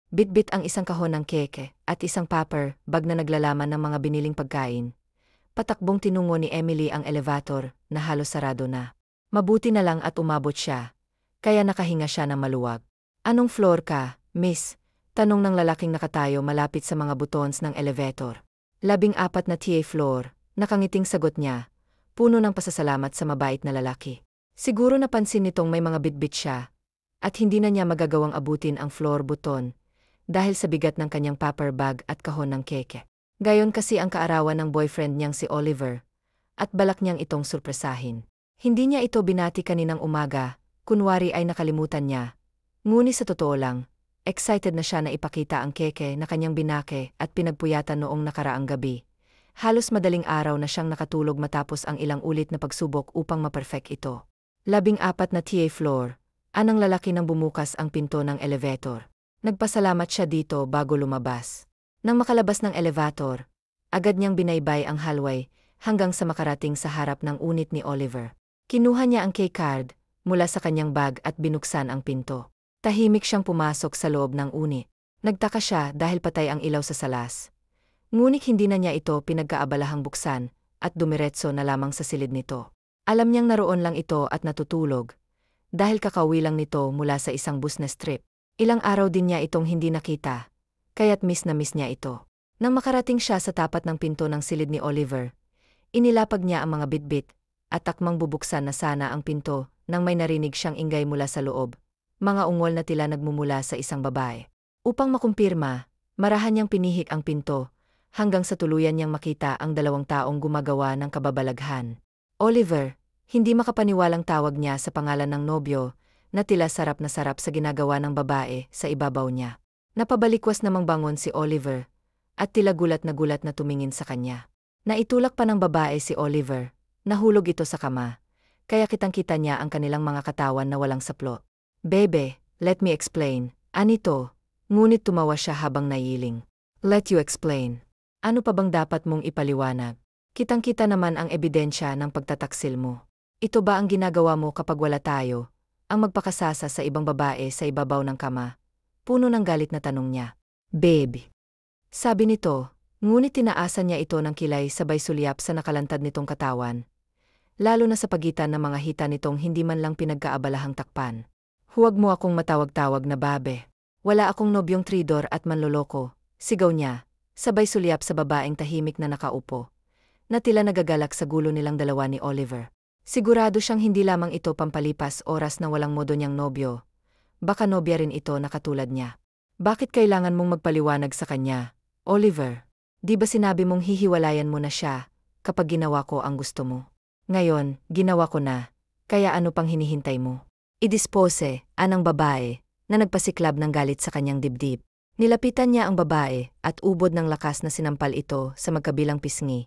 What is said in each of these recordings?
Bitbit ang isang kahon ng keke at isang paper bag na naglalaman ng mga biniling pagkain. Patakbong tinungo ni Emily ang elevator na halos sarado na. Mabuti na lang at umabot siya, kaya nakahinga siya ng maluwag. Anong floor ka, miss? Tanong ng lalaking nakatayo malapit sa mga buttons ng elevator. 14 na TA floor, nakangiting sagot niya, puno ng pasasalamat sa mabait na lalaki. Siguro napansin nitong may mga bitbit siya, at hindi na niya magagawang abutin ang floor button, dahil sa bigat ng kanyang paper bag at kahon ng keke. Gayon kasi ang kaarawan ng boyfriend niyang si Oliver, at balak niyang itong surpresahin. Hindi niya ito binati kaninang umaga, kunwari ay nakalimutan niya. Ngunit sa totoo lang, excited na siya na ipakita ang keke na kanyang binake at pinagpuyatan noong nakaraang gabi. Halos madaling araw na siyang nakatulog matapos ang ilang ulit na pagsubok upang ma-perfect ito. 14 na TA floor, anang lalaki nang bumukas ang pinto ng elevator. Nagpasalamat siya dito bago lumabas. Nang makalabas ng elevator, agad niyang binaybay ang hallway hanggang sa makarating sa harap ng unit ni Oliver. Kinuha niya ang keycard mula sa kanyang bag at binuksan ang pinto. Tahimik siyang pumasok sa loob ng unit. Nagtaka siya dahil patay ang ilaw sa salas. Ngunit hindi na niya ito pinagkaabalahang buksan at dumiretso na lamang sa silid nito. Alam niyang naroon lang ito at natutulog dahil kakauwi lang nito mula sa isang bus na strip. Ilang araw din niya itong hindi nakita, kaya't miss na miss niya ito. Nang makarating siya sa tapat ng pinto ng silid ni Oliver, inilapag niya ang mga bitbit at takmang bubuksan na sana ang pinto nang may narinig siyang ingay mula sa loob. Mga ungol na tila nagmumula sa isang babae. Upang makumpirma, marahan niyang pinihik ang pinto hanggang sa tuluyan niyang makita ang dalawang taong gumagawa ng kababalaghan. Oliver, hindi makapaniwalang tawag niya sa pangalan ng nobyo na tila sarap na sarap sa ginagawa ng babae sa ibabaw niya. Napabalikwas namang bangon si Oliver at tila gulat na tumingin sa kanya. Naitulak pa ng babae si Oliver. Nahulog ito sa kama, kaya kitang-kita niya ang kanilang mga katawan na walang saplo. Bebe, let me explain. Anito? Ngunit tumawa siya habang nayiling. Let you explain. Ano pa bang dapat mong ipaliwanag? Kitang-kita naman ang ebidensya ng pagtataksil mo. Ito ba ang ginagawa mo kapag wala tayo? Ang magpakasasa sa ibang babae sa ibabaw ng kama? Puno ng galit na tanong niya. Babe. Sabi nito, ngunit tinaasan niya ito ng kilay sabay sulyap sa nakalantad nitong katawan. Lalo na sa pagitan ng mga hita nitong hindi man lang pinagkaabalahang takpan. Huwag mo akong matawag-tawag na babe. Wala akong nobyong tridor at manloloko, sigaw niya, sabay sulyap sa babaeng tahimik na nakaupo, na tila nagagalak sa gulo nilang dalawa ni Oliver. Sigurado siyang hindi lamang ito pampalipas oras na walang modo niyang nobyo. Baka nobya rin ito na katulad niya. Bakit kailangan mong magpaliwanag sa kanya, Oliver? Di ba sinabi mong hihiwalayan mo na siya kapag ginawa ko ang gusto mo? Ngayon, ginawa ko na, kaya ano pang hinihintay mo? Idispose, anang babae, na nagpasiklab ng galit sa kanyang dibdib. Nilapitan niya ang babae at ubod ng lakas na sinampal ito sa magkabilang pisngi.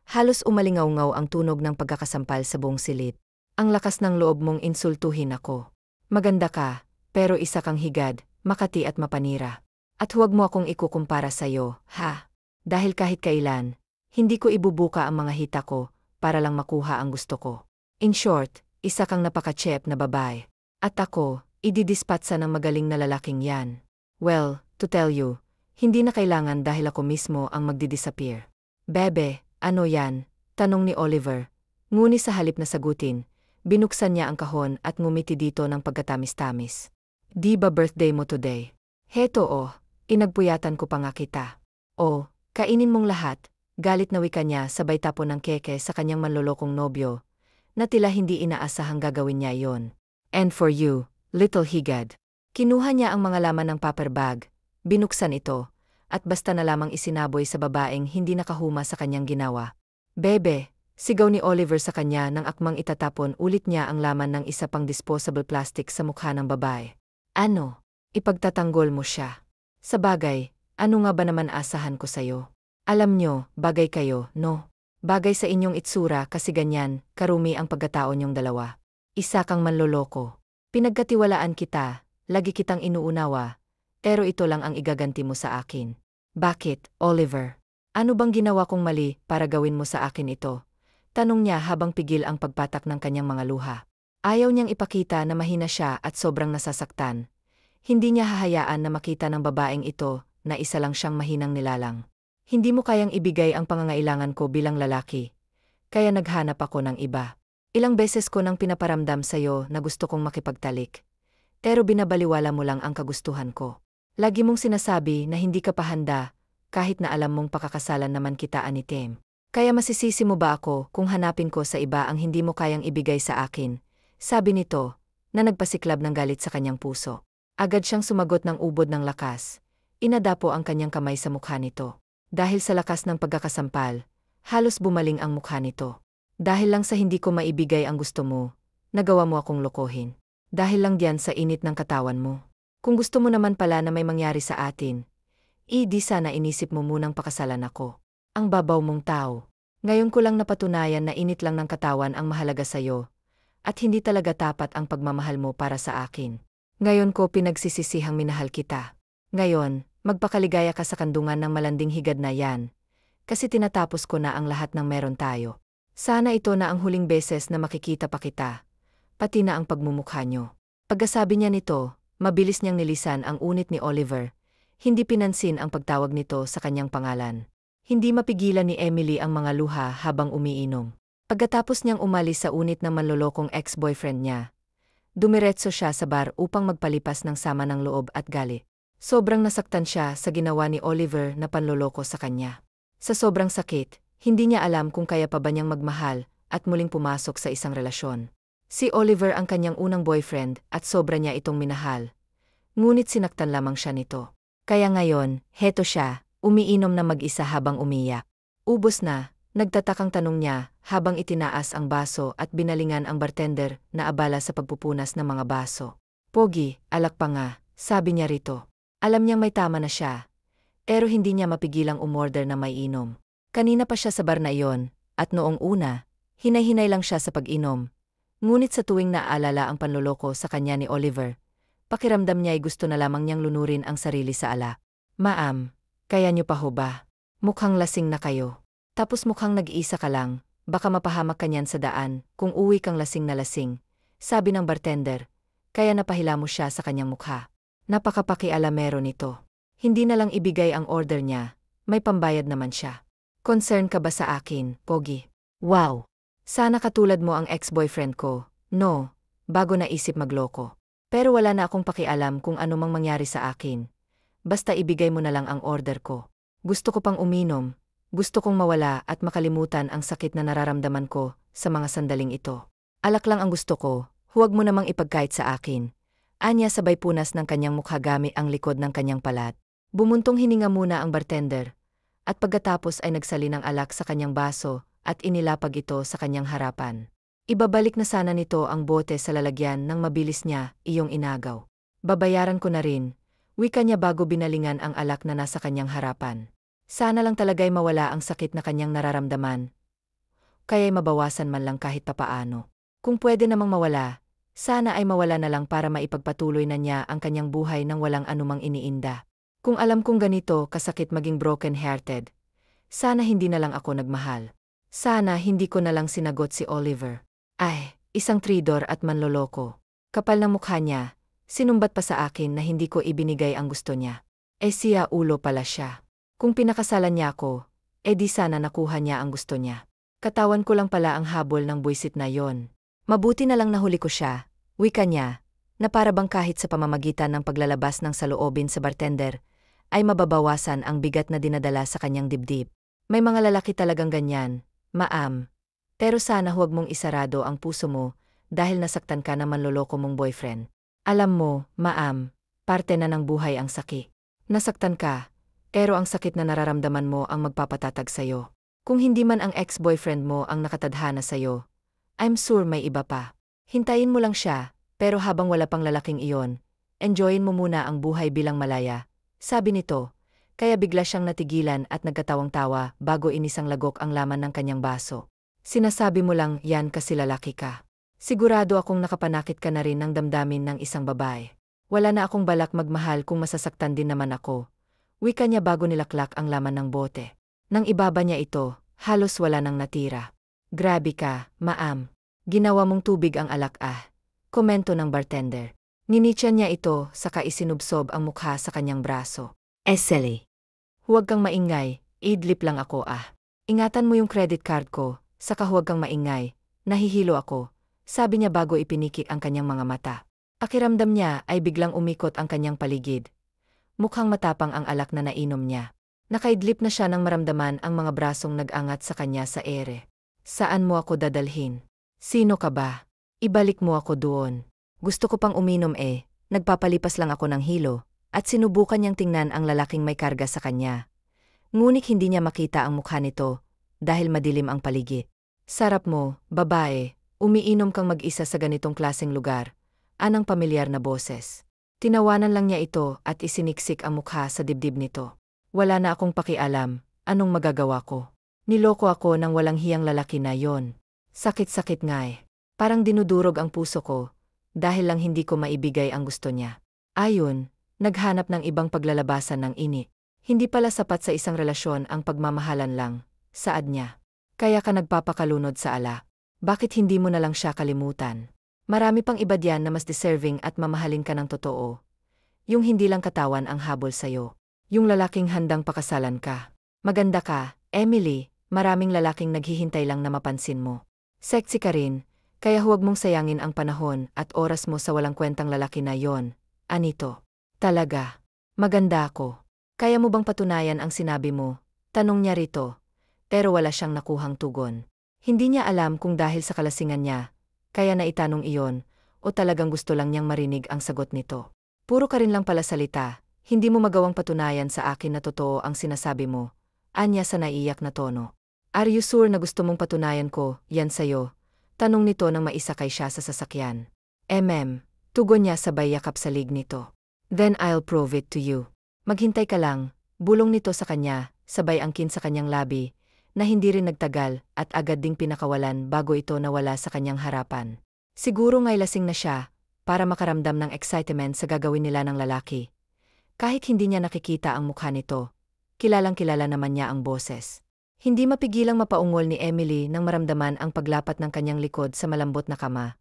Halos umalingaw-ngaw ang tunog ng pagkakasampal sa buong silid. Ang lakas ng loob mong insultuhin ako. Maganda ka, pero isa kang higad, makati at mapanira. At huwag mo akong ikukumpara sa'yo, ha? Dahil kahit kailan, hindi ko ibubuka ang mga hita ko para lang makuha ang gusto ko. In short, isa kang napaka-chep na babae. At ako, ididispatsa ng magaling na lalaking yan. Well, to tell you, hindi na kailangan dahil ako mismo ang magdidisappear. Bebe, ano yan? Tanong ni Oliver. Ngunit sa halip na sagutin, binuksan niya ang kahon at ngumiti dito ng pagkatamis-tamis. Di ba birthday mo today? Heto inagpuyatan ko pa nga kita. Kainin mong lahat. Galit na wika niya sabay tapon ng keke sa kanyang manlolokong nobyo, na tila hindi inaasahang gagawin niya yon. And for you, little higad. Kinuha niya ang mga laman ng paper bag, binuksan ito, at basta na lamang isinaboy sa babaeng hindi nakahuma sa kanyang ginawa. Bebe, sigaw ni Oliver sa kanya nang akmang itatapon ulit niya ang laman ng isa pang disposable plastic sa mukha ng babae. Ano? Ipagtatanggol mo siya. Sa bagay, ano nga ba naman asahan ko sa'yo? Alam nyo, bagay kayo, no? Bagay sa inyong itsura kasi ganyan, karumi ang pagkatao niyong dalawa. Isa kang manloloko. Pinagkatiwalaan kita, lagi kitang inuunawa, pero ito lang ang igaganti mo sa akin. Bakit, Oliver? Ano bang ginawa kong mali para gawin mo sa akin ito? Tanong niya habang pigil ang pagpatak ng kanyang mga luha. Ayaw niyang ipakita na mahina siya at sobrang nasasaktan. Hindi niya hahayaan na makita ng babaeng ito na isa lang siyang mahinang nilalang. Hindi mo kayang ibigay ang pangangailangan ko bilang lalaki, kaya naghanap ako ng iba. Ilang beses ko nang pinaparamdam sa'yo na gusto kong makipagtalik, pero binabaliwala mo lang ang kagustuhan ko. Lagi mong sinasabi na hindi ka pa handa, kahit na alam mong pakakasalan naman kita ni Tim. Kaya masisisi mo ba ako kung hanapin ko sa iba ang hindi mo kayang ibigay sa akin? Sabi nito, na nagpasiklab ng galit sa kanyang puso. Agad siyang sumagot ng ubod ng lakas. Inadapo ang kanyang kamay sa mukha nito. Dahil sa lakas ng pagkakasampal, halos bumaling ang mukha nito. Dahil lang sa hindi ko maibigay ang gusto mo, nagawa mo akong lokohin. Dahil lang diyan sa init ng katawan mo. Kung gusto mo naman pala na may mangyari sa atin, di sana inisip mo munang pakasalan ako. Ang babaw mong tao. Ngayon ko lang napatunayan na init lang ng katawan ang mahalaga sa'yo, at hindi talaga tapat ang pagmamahal mo para sa akin. Ngayon ko pinagsisisihang minahal kita. Ngayon, magpakaligaya ka sa kandungan ng malanding higad na yan, kasi tinatapos ko na ang lahat ng meron tayo. Sana ito na ang huling beses na makikita pa kita, pati na ang pagmumukha nyo. Pagkasabi niya nito, mabilis niyang nilisan ang unit ni Oliver, hindi pinansin ang pagtawag nito sa kanyang pangalan. Hindi mapigilan ni Emily ang mga luha habang umiinom. Pagkatapos niyang umalis sa unit ng manlolokong ex-boyfriend niya, dumiretso siya sa bar upang magpalipas ng sama ng loob at galit. Sobrang nasaktan siya sa ginawa ni Oliver na panloloko sa kanya. Sa sobrang sakit, hindi niya alam kung kaya pa ba niyang magmahal at muling pumasok sa isang relasyon. Si Oliver ang kanyang unang boyfriend at sobra niya itong minahal. Ngunit sinaktan lamang siya nito. Kaya ngayon, heto siya, umiinom na mag-isa habang umiyak. Ubos na, nagtatakang tanong niya habang itinaas ang baso at binalingan ang bartender na abala sa pagpupunas ng mga baso. Pogi, alak pa nga, sabi niya rito. Alam niyang may tama na siya, pero hindi niya mapigilang umorder na may inom. Kanina pa siya sa bar na iyon, at noong una, hinay-hinay lang siya sa pag-inom. Ngunit sa tuwing naaalala ang panloloko sa kanya ni Oliver, pakiramdam niya ay gusto na lamang niyang lunurin ang sarili sa alak. Ma'am, kaya niyo pa ho ba? Mukhang lasing na kayo. Tapos mukhang nag-iisa ka lang, baka mapahamak ka niyan sa daan kung uwi kang lasing na lasing, sabi ng bartender, kaya napahila mo siya sa kanyang mukha. Napakapakialamero nito. Hindi na lang ibigay ang order niya, may pambayad naman siya. Concern ka ba sa akin, Pogi? Wow! Sana katulad mo ang ex-boyfriend ko, no, bago naisip magloko. Pero wala na akong pakialam kung ano mang mangyari sa akin. Basta ibigay mo na lang ang order ko. Gusto ko pang uminom, gusto kong mawala at makalimutan ang sakit na nararamdaman ko sa mga sandaling ito. Alak lang ang gusto ko, huwag mo namang ipagkait sa akin. Anya sabay punas ng kanyang mukha gamit ang likod ng kanyang palat. Bumuntong hininga muna ang bartender, at pagkatapos ay nagsali ng alak sa kanyang baso at inilapag ito sa kanyang harapan. Ibabalik na sana nito ang bote sa lalagyan nang mabilis niya iyong inagaw. Babayaran ko na rin, wika niya bago binalingan ang alak na nasa kanyang harapan. Sana lang talaga'y mawala ang sakit na kanyang nararamdaman, kaya'y mabawasan man lang kahit papaano. Kung pwede namang mawala, sana ay mawala na lang para maipagpatuloy na niya ang kanyang buhay nang walang anumang iniinda. Kung alam kong ganito kasakit maging broken-hearted, sana hindi na lang ako nagmahal. Sana hindi ko na lang sinagot si Oliver. Ay, isang tridor at manloloko. Kapal ng mukha niya, sinumbat pa sa akin na hindi ko ibinigay ang gusto niya. Siya ulo pala siya. Kung pinakasalan niya ako, di sana nakuha niya ang gusto niya. Katawan ko lang pala ang habol ng buwisit na yon. Mabuti na lang nahuli ko siya, wika niya, na para bang kahit sa pamamagitan ng paglalabas ng saloobin sa bartender, ay mababawasan ang bigat na dinadala sa kanyang dibdib. May mga lalaki talagang ganyan, ma'am. Pero sana huwag mong isarado ang puso mo dahil nasaktan ka na manloloko mong boyfriend. Alam mo, ma'am, parte na ng buhay ang sakit. Nasaktan ka, pero ang sakit na nararamdaman mo ang magpapatatag sa'yo. Kung hindi man ang ex-boyfriend mo ang nakatadhana sa'yo, I'm sure may iba pa. Hintayin mo lang siya, pero habang wala pang lalaking iyon, enjoyin mo muna ang buhay bilang malaya, sabi nito, kaya bigla siyang natigilan at nagkatawang-tawa bago inisang lagok ang laman ng kanyang baso. Sinasabi mo lang yan kasi lalaki ka. Sigurado akong nakapanakit ka na rin ng damdamin ng isang babae. Wala na akong balak magmahal kung masasaktan din naman ako. Wika niya bago nilaklak ang laman ng bote. Nang ibaba niya ito, halos wala nang natira. Grabe ka, ma'am. Ginawa mong tubig ang alak ah. Komento ng bartender. Nginitya niya ito, saka isinubsob ang mukha sa kanyang braso. Eseli. Huwag kang maingay, idlip lang ako ah. Ingatan mo yung credit card ko, saka huwag kang maingay, nahihilo ako, sabi niya bago ipiniki ang kanyang mga mata. Pakiramdam niya ay biglang umikot ang kanyang paligid. Mukhang matapang ang alak na nainom niya. Nakaidlip na siya nang maramdaman ang mga brasong nag-angat sa kanya sa ere. Saan mo ako dadalhin? Sino ka ba? Ibalik mo ako doon. Gusto ko pang uminom nagpapalipas lang ako ng hilo, at sinubukan niyang tingnan ang lalaking may karga sa kanya. Ngunit hindi niya makita ang mukha nito, dahil madilim ang paligid. Sarap mo, babae, umiinom kang mag-isa sa ganitong klaseng lugar, anang pamilyar na boses. Tinawanan lang niya ito at isiniksik ang mukha sa dibdib nito. Wala na akong pakialam, anong magagawa ko? Niloko ako ng walang hiyang lalaki na yon. Sakit-sakit nga Parang dinudurog ang puso ko, dahil lang hindi ko maibigay ang gusto niya. Ayon, naghanap ng ibang paglalabasan ng ini. Hindi pala sapat sa isang relasyon ang pagmamahalan lang, saad niya. Kaya ka nagpapakalunod sa alak. Bakit hindi mo na lang siya kalimutan? Marami pang iba diyan na mas deserving at mamahalin ka ng totoo. Yung hindi lang katawan ang habol sa'yo. Yung lalaking handang pakasalan ka. Maganda ka, Emily, maraming lalaking naghihintay lang na mapansin mo. Sexy ka rin, kaya huwag mong sayangin ang panahon at oras mo sa walang kwentang lalaki na yon. Anito? Talaga? Maganda ako. Kaya mo bang patunayan ang sinabi mo? Tanong niya rito. Pero wala siyang nakuhang tugon. Hindi niya alam kung dahil sa kalasingan niya, kaya naitanong iyon, o talagang gusto lang niyang marinig ang sagot nito. Puro ka rin lang pala salita, hindi mo magawang patunayan sa akin na totoo ang sinasabi mo. Anya sa naiiyak na tono. Are you sure na gusto mong patunayan ko, yan sayo? Tanong nito nang maisakay siya sa sasakyan. Tugon niya sabay yakap sa lig nito. Then I'll prove it to you. Maghintay ka lang, bulong nito sa kanya, sabay angkin sa kanyang labi, na hindi rin nagtagal at agad ding pinakawalan bago ito nawala sa kanyang harapan. Siguro nga'y lasing na siya, para makaramdam ng excitement sa gagawin nila ng lalaki. Kahit hindi niya nakikita ang mukha nito, kilalang-kilala naman niya ang boses. Hindi mapigilang mapaungol ni Emily nang maramdaman ang paglapat ng kanyang likod sa malambot na kama.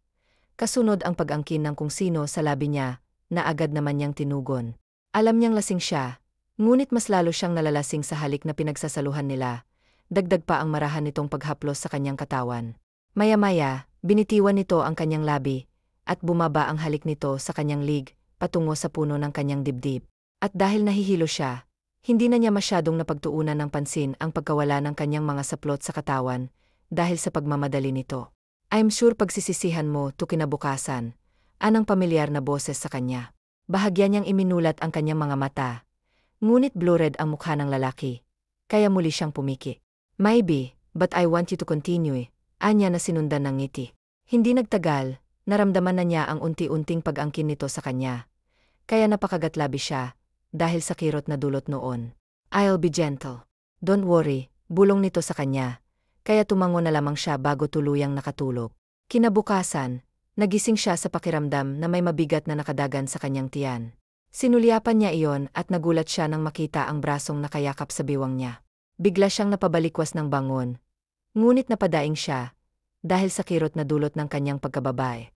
Kasunod ang pag-angkin ng kung sino sa labi niya, na agad naman niyang tinugon. Alam niyang lasing siya, ngunit mas lalo siyang nalalasing sa halik na pinagsasaluhan nila. Dagdag pa ang marahan nitong paghaplos sa kanyang katawan. Maya-maya, binitiwan nito ang kanyang labi, at bumaba ang halik nito sa kanyang lig, patungo sa puno ng kanyang dibdib. At dahil nahihilo siya, hindi na niya masyadong napagtuunan ng pansin ang pagkawala ng kanyang mga saplot sa katawan, dahil sa pagmamadali nito. I'm sure pagsisisihan mo to kinabukasan, anang pamilyar na boses sa kanya. Bahagya niyang iminulat ang kanyang mga mata, ngunit blurred ang mukha ng lalaki, kaya muli siyang pumiki. Maybe, but I want you to continue, anya na sinundan ng ngiti. Hindi nagtagal, naramdaman na niya ang unti-unting pag-angkin nito sa kanya. Kaya napakagatlabi siya, dahil sa kirot na dulot noon. I'll be gentle. Don't worry, bulong nito sa kanya, kaya tumango na lamang siya bago tuluyang nakatulog. Kinabukasan, nagising siya sa pakiramdam na may mabigat na nakadagan sa kanyang tiyan. Sinulyapan niya iyon at nagulat siya nang makita ang brasong nakayakap sa biwang niya. Bigla siyang napabalikwas ng bangon. Ngunit napadaing siya, dahil sa kirot na dulot ng kanyang pagkababae.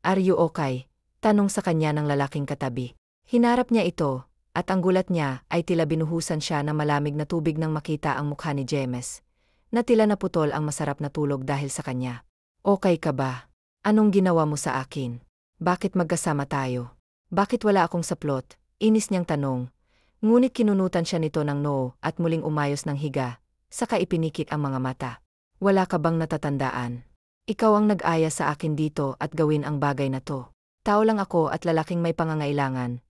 Are you okay? Tanong sa kanya ng lalaking katabi. Hinarap niya ito, at ang gulat niya ay tila binuhusan siya ng malamig na tubig nang makita ang mukha ni James, na tila naputol ang masarap na tulog dahil sa kanya. Okay ka ba? Anong ginawa mo sa akin? Bakit magkasama tayo? Bakit wala akong saplot? Inis niyang tanong. Ngunit kinunutan siya nito ng noo at muling umayos ng higa, saka ipinikit ang mga mata. Wala ka bang natatandaan? Ikaw ang nag-aya sa akin dito at gawin ang bagay na to. Tao lang ako at lalaking may pangangailangan.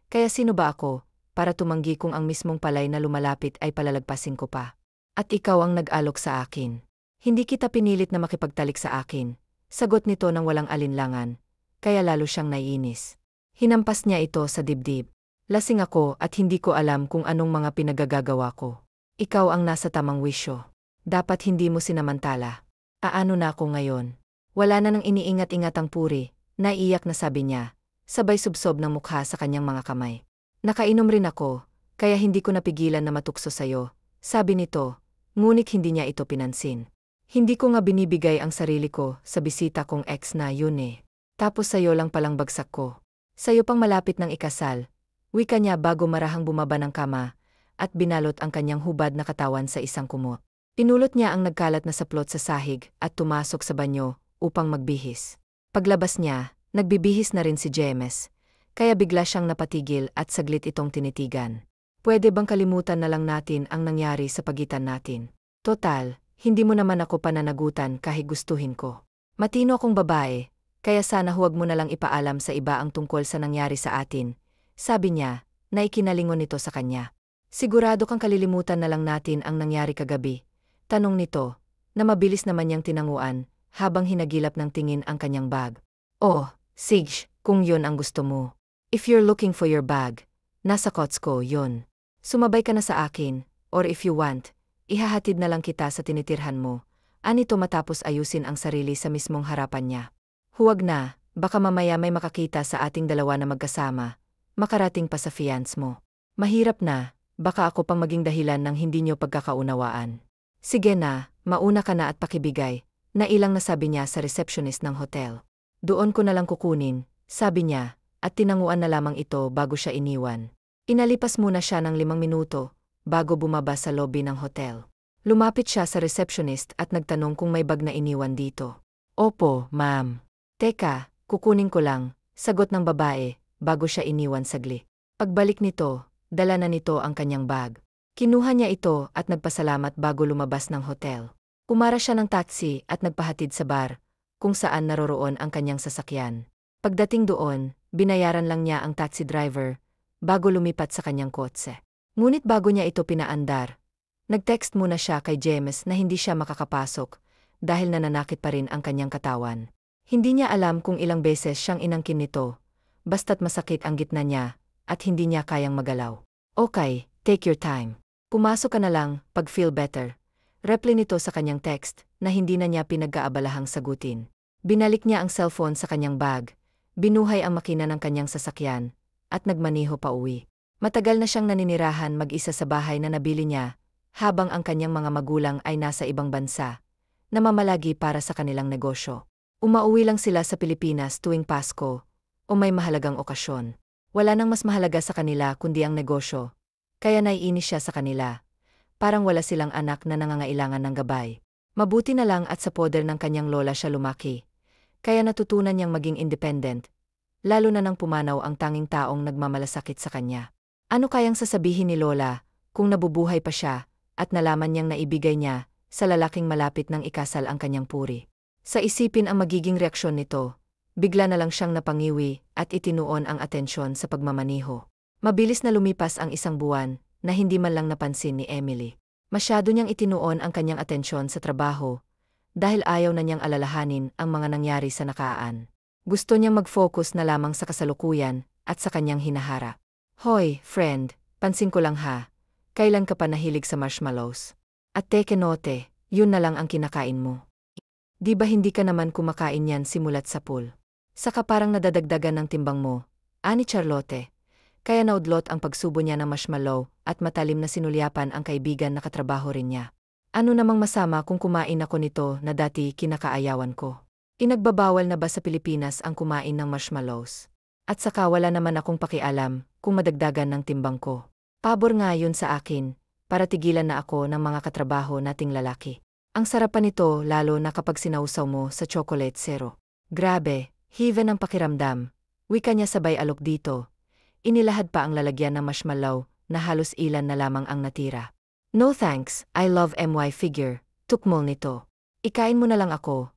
Kaya sino ba ako, para tumanggi kung ang mismong palay na lumalapit ay palalagpasin ko pa? At ikaw ang nag-alok sa akin. Hindi kita pinilit na makipagtalik sa akin. Sagot nito ng walang alinlangan, kaya lalo siyang naiinis. Hinampas niya ito sa dibdib. Lasing ako at hindi ko alam kung anong mga pinagagagawa ko. Ikaw ang nasa tamang wisyo. Dapat hindi mo sinamantala. Aano na ako ngayon? Wala na nang iniingat-ingat ang puri, naiiyak na sabi niya, sabay subsob ng mukha sa kanyang mga kamay. Nakainom rin ako, kaya hindi ko napigilan na matukso sayo, sabi nito, ngunit hindi niya ito pinansin. Hindi ko nga binibigay ang sarili ko sa bisita kong ex na yun Tapos sayo lang palang bagsak ko. Sayo pang malapit ng ikasal, wika niya bago marahang bumaba ng kama, at binalot ang kanyang hubad na katawan sa isang kumot. Pinulot niya ang nagkalat na saplot sa sahig at tumasok sa banyo upang magbihis. Paglabas niya, nagbibihis na rin si James, kaya bigla siyang napatigil at saglit itong tinitigan. Pwede bang kalimutan na lang natin ang nangyari sa pagitan natin? Total, hindi mo naman ako pananagutan kahit gustuhin ko. Matino akong babae, kaya sana huwag mo na lang ipaalam sa iba ang tungkol sa nangyari sa atin, sabi niya, na ikinalingon nito sa kanya. Sigurado kang kalilimutan na lang natin ang nangyari kagabi, tanong nito, na mabilis naman niyang tinanguan, habang hinagilap ng tingin ang kanyang bag. Oh, sige, kung yon ang gusto mo. If you're looking for your bag, nasa kots ko yon. Sumabay ka na sa akin, or if you want, ihahatid na lang kita sa tinitirhan mo. Anito matapos ayusin ang sarili sa mismong harapan niya. Huwag na, baka mamaya may makakita sa ating dalawa na magkasama, makarating pa sa fiance mo. Mahirap na, baka ako pang maging dahilan ng hindi niyo pagkakaunawaan. Sige na, mauna ka na at pakibigay, na ilang nasabi niya sa receptionist ng hotel. Doon ko na lang kukunin, sabi niya, at tinanguan na lamang ito bago siya iniwan. Inalipas muna siya ng 5 minuto, bago bumaba sa lobby ng hotel. Lumapit siya sa receptionist at nagtanong kung may bag na iniwan dito. Opo, ma'am. Teka, kukunin ko lang, sagot ng babae, bago siya iniwan sagli. Pagbalik nito, dala na nito ang kanyang bag. Kinuha niya ito at nagpasalamat bago lumabas ng hotel. Umara siya ng taxi at nagpahatid sa bar, kung saan naroroon ang kanyang sasakyan. Pagdating doon, binayaran lang niya ang taxi driver, bago lumipat sa kanyang kotse. Ngunit bago niya ito pinaandar, nag-text muna siya kay James na hindi siya makakapasok, dahil nananakit pa rin ang kanyang katawan. Hindi niya alam kung ilang beses siyang inangkin nito, basta't masakit ang gitna niya, at hindi niya kayang magalaw. Okay, take your time. Pumasok ka na lang, pag feel better. Reply nito sa kanyang text, na hindi na niya pinag-aabalahang sagutin. Binalik niya ang cellphone sa kanyang bag, binuhay ang makina ng kanyang sasakyan, at nagmaniho pa uwi. Matagal na siyang naninirahan mag-isa sa bahay na nabili niya, habang ang kanyang mga magulang ay nasa ibang bansa, namamalagi para sa kanilang negosyo. Umauwi lang sila sa Pilipinas tuwing Pasko, o may mahalagang okasyon. Wala nang mas mahalaga sa kanila kundi ang negosyo, kaya naiinis siya sa kanila. Parang wala silang anak na nangangailangan ng gabay. Mabuti na lang at sa poder ng kanyang lola siya lumaki, kaya natutunan niyang maging independent, lalo na nang pumanaw ang tanging taong nagmamalasakit sa kanya. Ano kayang sasabihin ni Lola kung nabubuhay pa siya at nalaman niyang naibigay niya sa lalaking malapit ng ikasal ang kanyang puri? Sa isipin ang magiging reaksyon nito, bigla na lang siyang napangiwi at itinuon ang atensyon sa pagmamaniho. Mabilis na lumipas ang 1 buwan na hindi man lang napansin ni Emily. Masyado niyang itinuon ang kanyang atensyon sa trabaho dahil ayaw na niyang alalahanin ang mga nangyari sa nakaraan. Gusto niyang mag-focus na lamang sa kasalukuyan at sa kanyang hinaharap. Hoy, friend, pansin ko lang ha, kailan ka pa nahilig sa marshmallows? At teke note, yun na lang ang kinakain mo. Di ba hindi ka naman kumakain yan simulat sa pool? Saka parang nadadagdagan ng timbang mo, ani Charlotte. Kaya naudlot ang pagsubo niya ng marshmallow at matalim na sinulyapan ang kaibigan na katrabaho rin niya. Ano namang masama kung kumain ako nito na dati kinakaayawan ko? Inagbabawal na ba sa Pilipinas ang kumain ng marshmallows? At saka wala naman akong pakialam kung madagdagan ng timbang ko. Pabor nga yun sa akin, para tigilan na ako ng mga katrabaho nating lalaki. Ang sarap pa nito lalo na kapag sinausaw mo sa chocolate zero. Grabe, heaven ang pakiramdam. Wika niya sabay alok dito. Inilahad pa ang lalagyan ng marshmallow na halos ilan na lamang ang natira. No thanks, I love my figure, tukmol nito. Ikain mo na lang ako,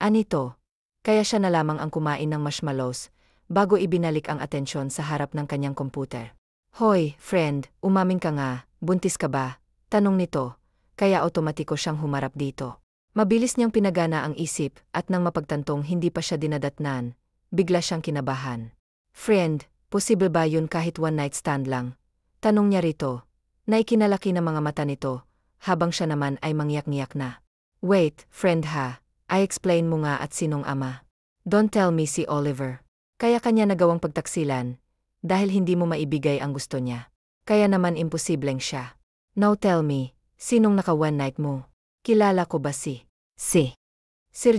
anito. Kaya siya na lamang ang kumain ng marshmallows, bago ibinalik ang atensyon sa harap ng kanyang komputer. Hoy, friend, umamin ka nga, buntis ka ba? Tanong nito, kaya otomatiko siyang humarap dito. Mabilis niyang pinagana ang isip at nang mapagtantong hindi pa siya dinadatnan, bigla siyang kinabahan. Friend, posible ba yun kahit one night stand lang? Tanong niya rito, na ikinalaki ng mga mata nito, habang siya naman ay mangyak-ngiyak na. Wait, friend ha, I-explain mo nga at sinong ama. Don't tell me si Oliver. Kaya kanya nagawang pagtaksilan, dahil hindi mo maibigay ang gusto niya. Kaya naman imposibleng siya. Now tell me, sinong naka one night mo? Kilala ko ba si Sir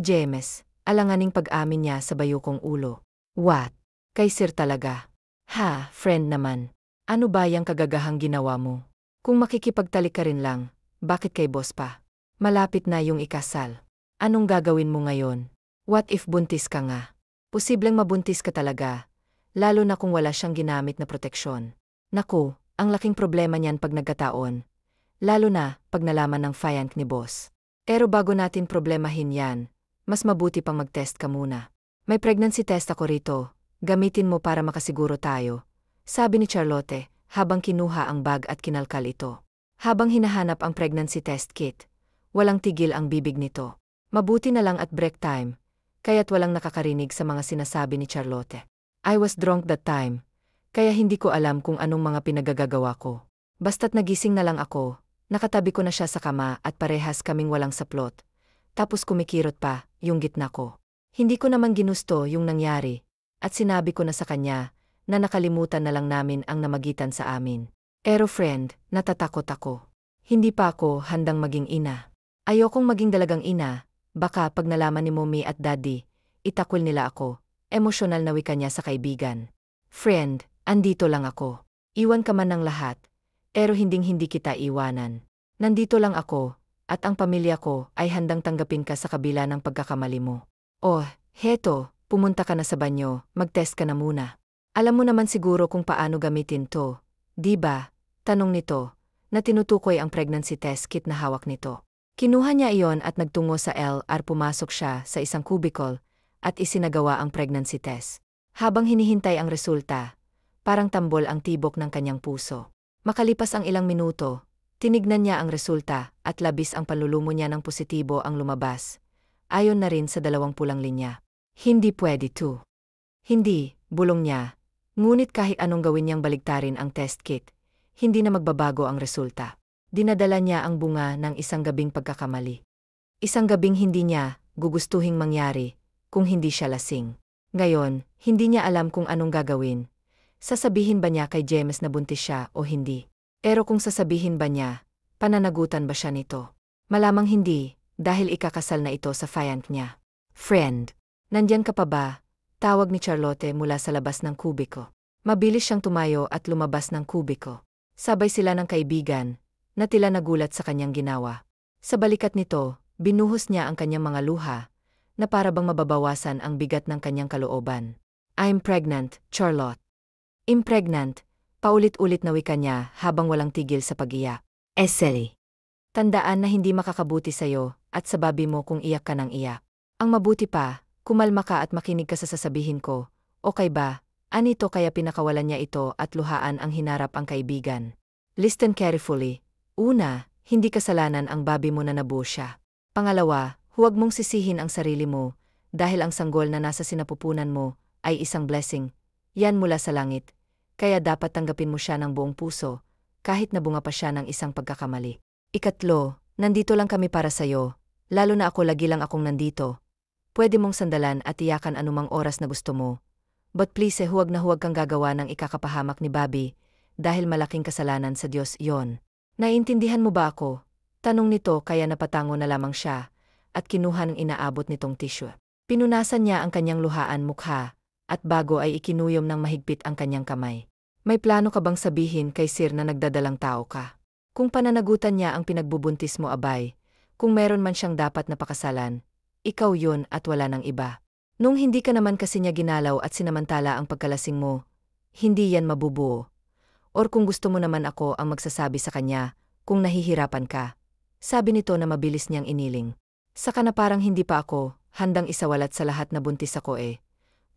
James? Alanganing pag-amin niya sa bayukong ulo. What? Kay sir talaga? Ha, friend naman. Ano ba yung kagagahang ginawa mo? Kung makikipagtalik ka rin lang, bakit kay boss pa? Malapit na yung ikasal. Anong gagawin mo ngayon? What if buntis ka nga? Posibleng mabuntis ka talaga, lalo na kung wala siyang ginamit na proteksyon. Naku, ang laking problema niyan pag nagkataon. Lalo na pag nalaman ng fiancé ni boss. Pero bago natin problemahin yan, mas mabuti pang mag-test ka muna. May pregnancy test ako rito, gamitin mo para makasiguro tayo, sabi ni Charlotte, habang kinuha ang bag at kinalkal ito. Habang hinahanap ang pregnancy test kit, walang tigil ang bibig nito. Mabuti na lang at break time, kaya't walang nakakarinig sa mga sinasabi ni Charlotte. I was drunk that time, kaya hindi ko alam kung anong mga pinagagagawa ko. Basta't nagising na lang ako, nakatabi ko na siya sa kama at parehas kaming walang saplot. Tapos kumikirot pa, yung gitna ko. Hindi ko naman ginusto yung nangyari, at sinabi ko na sa kanya, na nakalimutan na lang namin ang namagitan sa amin. Pero friend, natatakot ako. Hindi pa ako handang maging ina. Ayokong maging dalagang ina, baka pag nalaman ni mommy at daddy, itakwil nila ako. Emosyonal na wika niya sa kaibigan. Friend, andito lang ako. Iwan ka man ng lahat, pero hinding-hindi kita iwanan. Nandito lang ako, at ang pamilya ko ay handang tanggapin ka sa kabila ng pagkakamali mo. Oh, heto, pumunta ka na sa banyo, mag-test ka na muna. Alam mo naman siguro kung paano gamitin to, di ba? Tanong nito, na tinutukoy ang pregnancy test kit na hawak nito. Kinuha niya iyon at nagtungo sa LR. Pumasok siya sa isang cubicle at isinagawa ang pregnancy test. Habang hinihintay ang resulta, parang tambol ang tibok ng kanyang puso. Makalipas ang ilang minuto, tinignan niya ang resulta at labis ang panlulumo niya ng positibo ang lumabas. Ayon na rin sa 20 linya. Hindi pwede to. Hindi, bulong niya. Ngunit kahit anong gawin niyang baligtarin ang test kit, hindi na magbabago ang resulta. Dinadala niya ang bunga ng isang gabing pagkakamali. Isang gabing hindi niya gugustuhing mangyari kung hindi siya lasing. Ngayon, hindi niya alam kung anong gagawin. Sasabihin ba niya kay James na buntis siya o hindi? Pero kung sasabihin ba niya, pananagutan ba siya nito? Malamang hindi, dahil ikakasal na ito sa fiancé niya. Friend, nandyan ka pa ba? Tawag ni Charlotte mula sa labas ng kubiko. Mabilis siyang tumayo at lumabas ng kubiko. Sabay sila ng kaibigan, na tila nagulat sa kanyang ginawa. Sa balikat nito, binuhos niya ang kanyang mga luha, na para bang mababawasan ang bigat ng kanyang kalooban. I'm pregnant, Charlotte. Impregnant, paulit-ulit na wika niya habang walang tigil sa pag-iyak. Eseli. Tandaan na hindi makakabuti sa'yo at sa babi mo kung iyak ka ng iyak. Ang mabuti pa, kumalma ka at makinig ka sa sasabihin ko. Okay ba? Anito kaya pinakawalan niya ito at luhaan ang hinarap ang kaibigan. Listen carefully. Una, hindi kasalanan ang babi mo na nabuo siya. Pangalawa, huwag mong sisihin ang sarili mo, dahil ang sanggol na nasa sinapupunan mo ay isang blessing. Yan mula sa langit. Kaya dapat tanggapin mo siya ng buong puso, kahit nabunga pa siya ng isang pagkakamali. Ikatlo, nandito lang kami para sa'yo, lalo na ako lagi lang akong nandito. Pwede mong sandalan at iyakan anumang oras na gusto mo. But please huwag na huwag kang gagawa ng ikakapahamak ni Bobby, dahil malaking kasalanan sa Diyos yon. Naiintindihan mo ba ako? Tanong nito kaya napatango na lamang siya, at kinuha ng inaabot nitong tissue. Pinunasan niya ang kanyang luhaan mukha, at bago ay ikinuyom ng mahigpit ang kanyang kamay. May plano ka bang sabihin kay Sir na nagdadalang tao ka? Kung pananagutan niya ang pinagbubuntis mo abay, kung meron man siyang dapat na pakasalan, ikaw yun at wala nang iba. Nung hindi ka naman kasi niya ginalaw at sinamantala ang pagkalasing mo, hindi yan mabubuo. Or kung gusto mo naman ako ang magsasabi sa kanya, kung nahihirapan ka. Sabi nito na mabilis niyang iniling. Saka na parang hindi pa ako, handang isawalat sa lahat na buntis ako eh.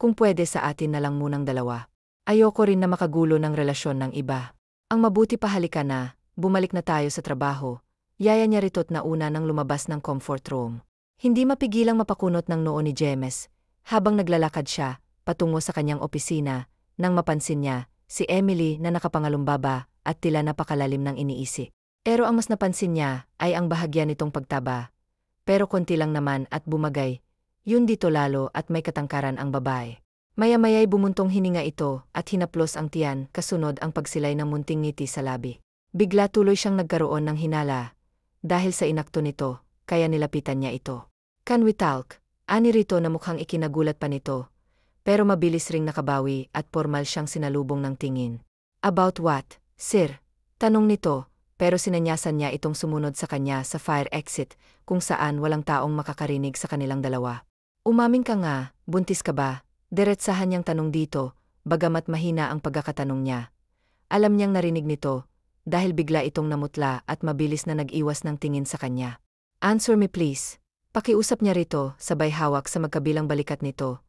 Kung pwede sa atin na lang munang dalawa. Ayoko rin na makagulo ng relasyon ng iba. Ang mabuti pa halika na, bumalik na tayo sa trabaho. Yaya niya rito't nauna nang lumabas ng comfort room. Hindi mapigilang mapakunot ng noo ni James, habang naglalakad siya, patungo sa kanyang opisina, nang mapansin niya, si Emily na nakapangalumbaba at tila napakalalim ng iniisip. Pero ang mas napansin niya ay ang bahagya nitong pagtaba. Pero konti lang naman at bumagay. Yun dito lalo at may katangkaran ang babae. Maya-maya'y bumuntong hininga ito at hinaplos ang tiyan kasunod ang pagsilay ng munting ngiti sa labi. Bigla tuloy siyang nagkaroon ng hinala. Dahil sa inakto nito, kaya nilapitan niya ito. Can we talk? Ani rito na mukhang ikinagulat pa nito, pero mabilis ring nakabawi at formal siyang sinalubong ng tingin. About what, sir? Tanong nito, pero sinanyasan niya itong sumunod sa kanya sa fire exit kung saan walang taong makakarinig sa kanilang dalawa. Umamin ka nga, buntis ka ba? Diretsahan niyang tanong dito, bagamat mahina ang pagkakatanong niya. Alam niyang narinig nito, dahil bigla itong namutla at mabilis na nag-iwas ng tingin sa kanya. Answer me please. Pakiusap niya rito, sabay hawak sa magkabilang balikat nito.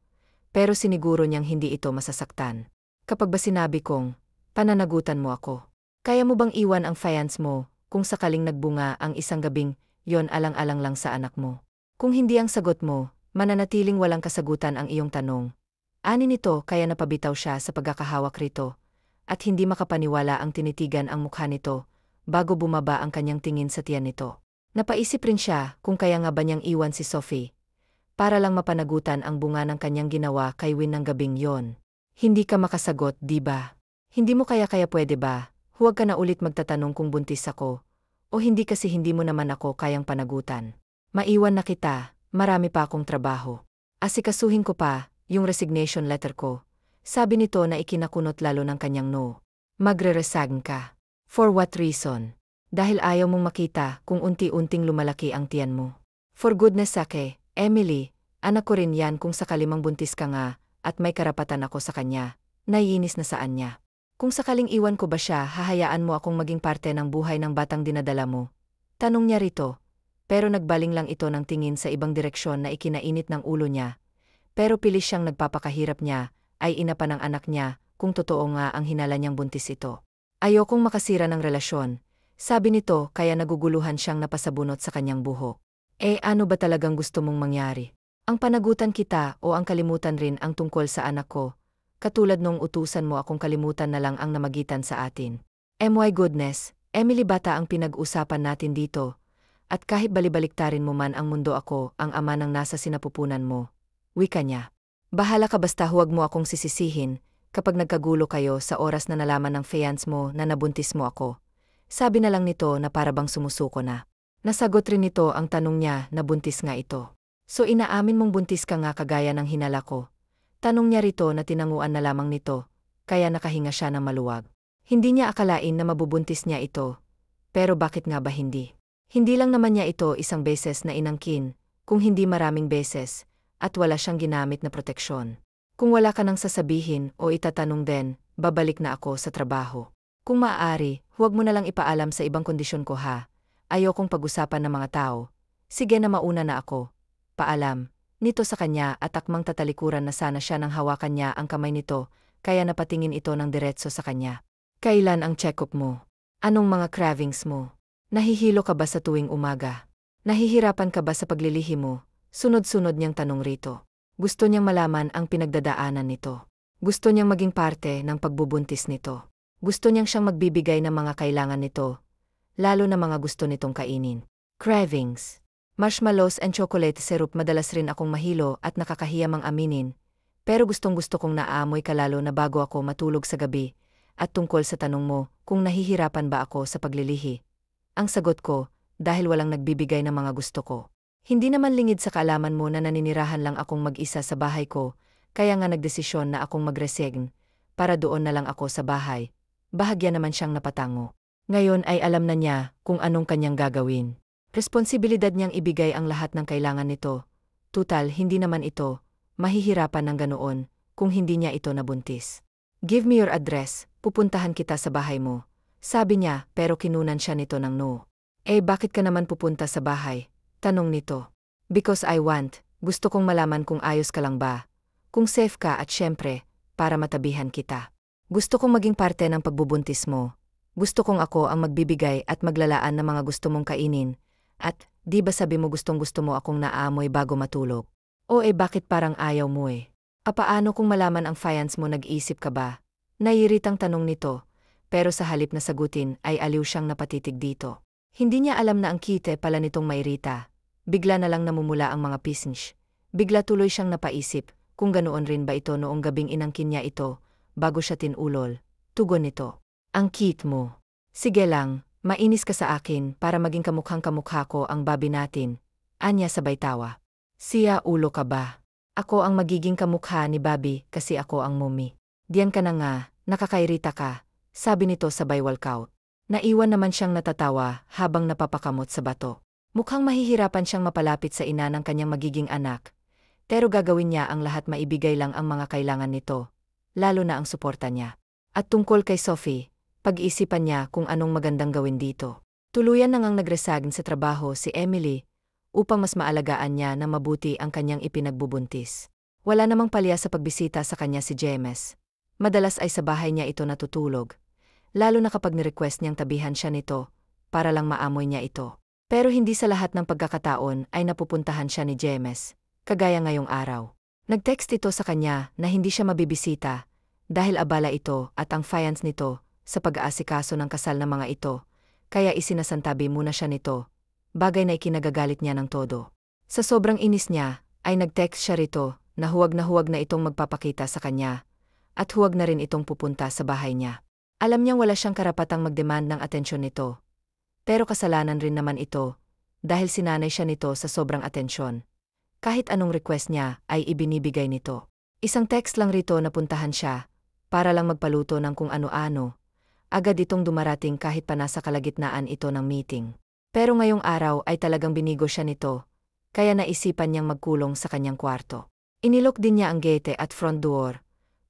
Pero siniguro niyang hindi ito masasaktan. Kapag ba sinabi kong, pananagutan mo ako, kaya mo bang iwan ang fiance mo kung sakaling nagbunga ang isang gabing yon alang-alang lang sa anak mo? Kung hindi ang sagot mo, mananatiling walang kasagutan ang iyong tanong. Ani nito kaya napabitaw siya sa pagkakahawak rito, at hindi makapaniwala ang tinitigan ang mukha nito, bago bumaba ang kanyang tingin sa tiyan nito. Napaisip rin siya kung kaya nga ba niyang iwan si Sophie, para lang mapanagutan ang bunga ng kanyang ginawa kay Win ng gabing yon. Hindi ka makasagot, di ba? Hindi mo kaya pwede ba? Huwag ka na ulit magtatanong kung buntis ako. O hindi kasi hindi mo naman ako kayang panagutan. Maiwan na kita, marami pa akong trabaho. Asikasuhin ko pa, yung resignation letter ko. Sabi nito na ikinakunot lalo ng kanyang no. Magre-resign ka. For what reason? Dahil ayaw mong makita kung unti-unting lumalaki ang tiyan mo. For goodness sake, Emily, anak ko rin yan kung sakalimang buntis ka nga, at may karapatan ako sa kanya. Naiinis na saan niya. Kung sakaling iwan ko ba siya, hahayaan mo akong maging parte ng buhay ng batang dinadala mo? Tanong niya rito. Pero nagbaling lang ito ng tingin sa ibang direksyon na ikinainit ng ulo niya. Pero pilis siyang nagpapakahirap niya, ay ina pa ng anak niya, kung totoo nga ang hinala niyang buntis ito. Ayokong makasira ng relasyon, sabi nito kaya naguguluhan siyang napasabunot sa kanyang buhok. Ano ba talagang gusto mong mangyari? Ang panagutan kita o ang kalimutan rin ang tungkol sa anak ko? Katulad nung utusan mo akong kalimutan na lang ang namagitan sa atin. My goodness, Emily, bata ang pinag-usapan natin dito. At kahit balibaliktarin mo man ang mundo, ako ang ama ng nasa sinapupunan mo. Wika niya. Bahala ka, basta huwag mo akong sisisihin kapag nagkagulo kayo sa oras na nalaman ng fiance mo na nabuntis mo ako. Sabi na lang nito na parabang sumusuko na. Nasagot rin nito ang tanong niya na buntis nga ito. So inaamin mong buntis ka nga kagaya ng hinala ko? Tanong niya rito na tinanguan na lamang nito, kaya nakahinga siya ng maluwag. Hindi niya akalain na mabubuntis niya ito. Pero bakit nga ba hindi? Hindi lang naman niya ito isang beses na inangkin, kung hindi maraming beses, at wala siyang ginamit na proteksyon. Kung wala ka nang sasabihin o itatanong din, babalik na ako sa trabaho. Kung maaari, huwag mo na lang ipaalam sa ibang kondisyon ko ha. Ayokong pag-usapan ng mga tao. Sige na, mauna na ako. Paalam. Nito sa kanya at akmang tatalikuran na sana siya nang hawakan niya ang kamay nito, kaya napatingin ito ng diretso sa kanya. Kailan ang check-up mo? Anong mga cravings mo? Nahihilo ka ba sa tuwing umaga? Nahihirapan ka ba sa paglilihi mo? Sunod-sunod niyang tanong rito. Gusto niyang malaman ang pinagdadaanan nito. Gusto niyang maging parte ng pagbubuntis nito. Gusto niyang siyang magbibigay ng mga kailangan nito, lalo na mga gusto nitong kainin. Cravings. Marshmallows and chocolate syrup, madalas rin akong mahilo at nakakahiya mang aminin, pero gustong-gusto kong naaamoy ka lalo na bago ako matulog sa gabi. At tungkol sa tanong mo, kung nahihirapan ba ako sa paglilihi? Ang sagot ko, dahil walang nagbibigay ng mga gusto ko. Hindi naman lingid sa kaalaman mo na naninirahan lang akong mag-isa sa bahay ko, kaya nga nagdesisyon na akong mag-resign, para doon na lang ako sa bahay. Bahagya naman siyang napatango. Ngayon ay alam na niya kung anong kanyang gagawin. Responsibilidad niyang ibigay ang lahat ng kailangan nito. Tutal, hindi naman ito mahihirapan ng ganoon kung hindi niya ito nabuntis. Give me your address, pupuntahan kita sa bahay mo. Sabi niya, pero kinunan siya nito ng no. Bakit ka naman pupunta sa bahay? Tanong nito. Because I want, gusto kong malaman kung ayos ka lang ba, kung safe ka at syempre, para matabihan kita. Gusto kong maging parte ng pagbubuntis mo. Gusto kong ako ang magbibigay at maglalaan ng mga gusto mong kainin. At, di ba sabi mo gustong-gusto mo akong naaamoy bago matulog? Bakit parang ayaw mo Paano kung malaman ang fiance mo, nag-isip ka ba? Naiiritang tanong nito, pero sa halip na sagutin ay aliw siyang napatitig dito. Hindi niya alam na ang kite pala nitong mairita. Bigla na lang namumula ang mga pisnsh. Bigla tuloy siyang napaisip, kung ganoon rin ba ito noong gabing inangkin niya ito, bago siya tinulol. Tugon nito. Ang cute mo. Sige lang. Mainis ka sa akin para maging kamukhang kamukha ko ang Bobby natin. Anya sabay tawa. Siya, ulo ka ba? Ako ang magiging kamukha ni Bobby kasi ako ang mummy. Diyan ka na nga, nakakairita ka, sabi nito sabay walkout. Naiwan naman siyang natatawa habang napapakamot sa bato. Mukhang mahihirapan siyang mapalapit sa ina ng kanyang magiging anak. Pero gagawin niya ang lahat maibigay lang ang mga kailangan nito, lalo na ang suporta niya. At tungkol kay Sophie, pag-iisipan niya kung anong magandang gawin dito. Tuluyan na ngang nagresign sa trabaho si Emily, upang mas maalagaan niya na mabuti ang kanyang ipinagbubuntis. Wala namang palya sa pagbisita sa kanya si James. Madalas ay sa bahay niya ito natutulog, lalo na kapag ni-request niyang tabihan siya nito, para lang maamoy niya ito. Pero hindi sa lahat ng pagkakataon ay napupuntahan siya ni James, kagaya ngayong araw. Nag-text ito sa kanya na hindi siya mabibisita, dahil abala ito at ang fiance nito sa pag-aasikaso ng kasal ng mga ito, kaya isinasantabi muna siya nito, bagay na ikinagagalit niya ng todo. Sa sobrang inis niya, ay nag-text siya rito na huwag na itong magpapakita sa kanya, at huwag na rin itong pupunta sa bahay niya. Alam niyang wala siyang karapatang mag-demand ng atensyon nito. Pero kasalanan rin naman ito, dahil sinanay siya nito sa sobrang atensyon. Kahit anong request niya ay ibinibigay nito. Isang text lang rito na puntahan siya, para lang magpaluto ng kung ano-ano. Agad itong dumarating kahit pa nasa kalagitnaan ito ng meeting. Pero ngayong araw ay talagang binigo siya nito, kaya naisipan niyang magkulong sa kanyang kwarto. Inilok din niya ang gate at front door,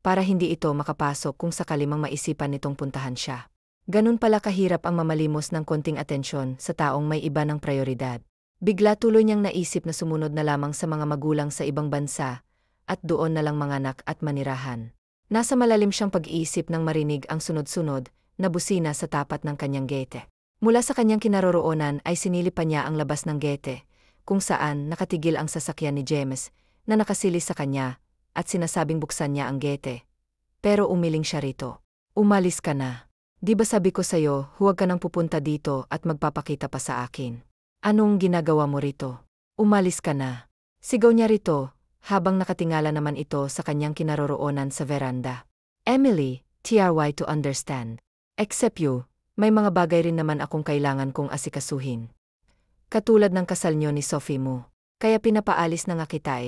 para hindi ito makapasok kung sakali mang maisipan nitong puntahan siya. Ganun pala kahirap ang mamalimos ng konting atensyon sa taong may iba ng prioridad. Bigla tuloy niyang naisip na sumunod na lamang sa mga magulang sa ibang bansa, at doon na lang manganak at manirahan. Nasa malalim siyang pag-iisip nang marinig ang sunod-sunod na busina sa tapat ng kanyang gate. Mula sa kanyang kinaroroonan ay sinilipan niya ang labas ng gate, kung saan nakatigil ang sasakyan ni James na nakasilis sa kanya, at sinasabing buksan niya ang gate. Pero umiling siya rito. Umalis ka na. Di ba sabi ko sa'yo, huwag ka nang pupunta dito at magpapakita pa sa akin. Anong ginagawa mo rito? Umalis ka na. Sigaw niya rito, habang nakatingala naman ito sa kanyang kinaroroonan sa veranda. Emily, try to understand. Except you, may mga bagay rin naman akong kailangan kong asikasuhin. Katulad ng kasal niyo ni Sophie mo. Kaya pinapaalis na nga kita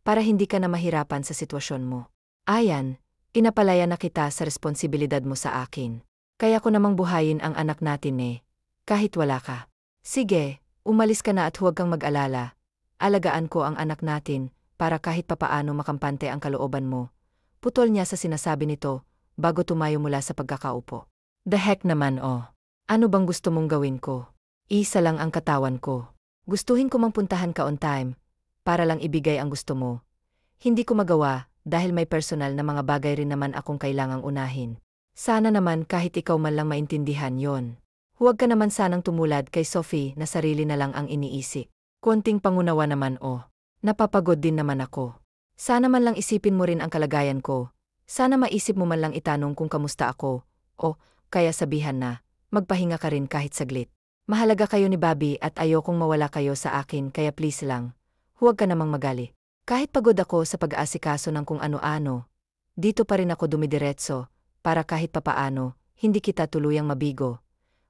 para hindi ka na mahirapan sa sitwasyon mo. Ayan, inapalaya na kita sa responsibilidad mo sa akin. Kaya ko namang buhayin ang anak natin kahit wala ka. Sige, umalis ka na at huwag kang mag-alala. Alagaan ko ang anak natin, para kahit papaano makampante ang kalooban mo. Putol niya sa sinasabi nito, bago tumayo mula sa pagkakaupo. The heck naman Ano bang gusto mong gawin ko? Isa lang ang katawan ko. Gustuhin ko mang puntahan ka on time, para lang ibigay ang gusto mo. Hindi ko magawa, dahil may personal na mga bagay rin naman akong kailangang unahin. Sana naman kahit ikaw man lang maintindihan yon. Huwag ka naman sanang tumulad kay Sophie na sarili na lang ang iniisip. Konting pangunawa naman Napapagod din naman ako. Sana man lang isipin mo rin ang kalagayan ko. Sana maisip mo man lang itanong kung kamusta ako, kaya sabihan na, magpahinga ka rin kahit saglit. Mahalaga kayo ni Bobby at ayokong mawala kayo sa akin kaya please lang, huwag ka namang magali. Kahit pagod ako sa pag-aasikaso ng kung ano-ano, dito pa rin ako dumidiretso, para kahit papaano, hindi kita tuluyang mabigo.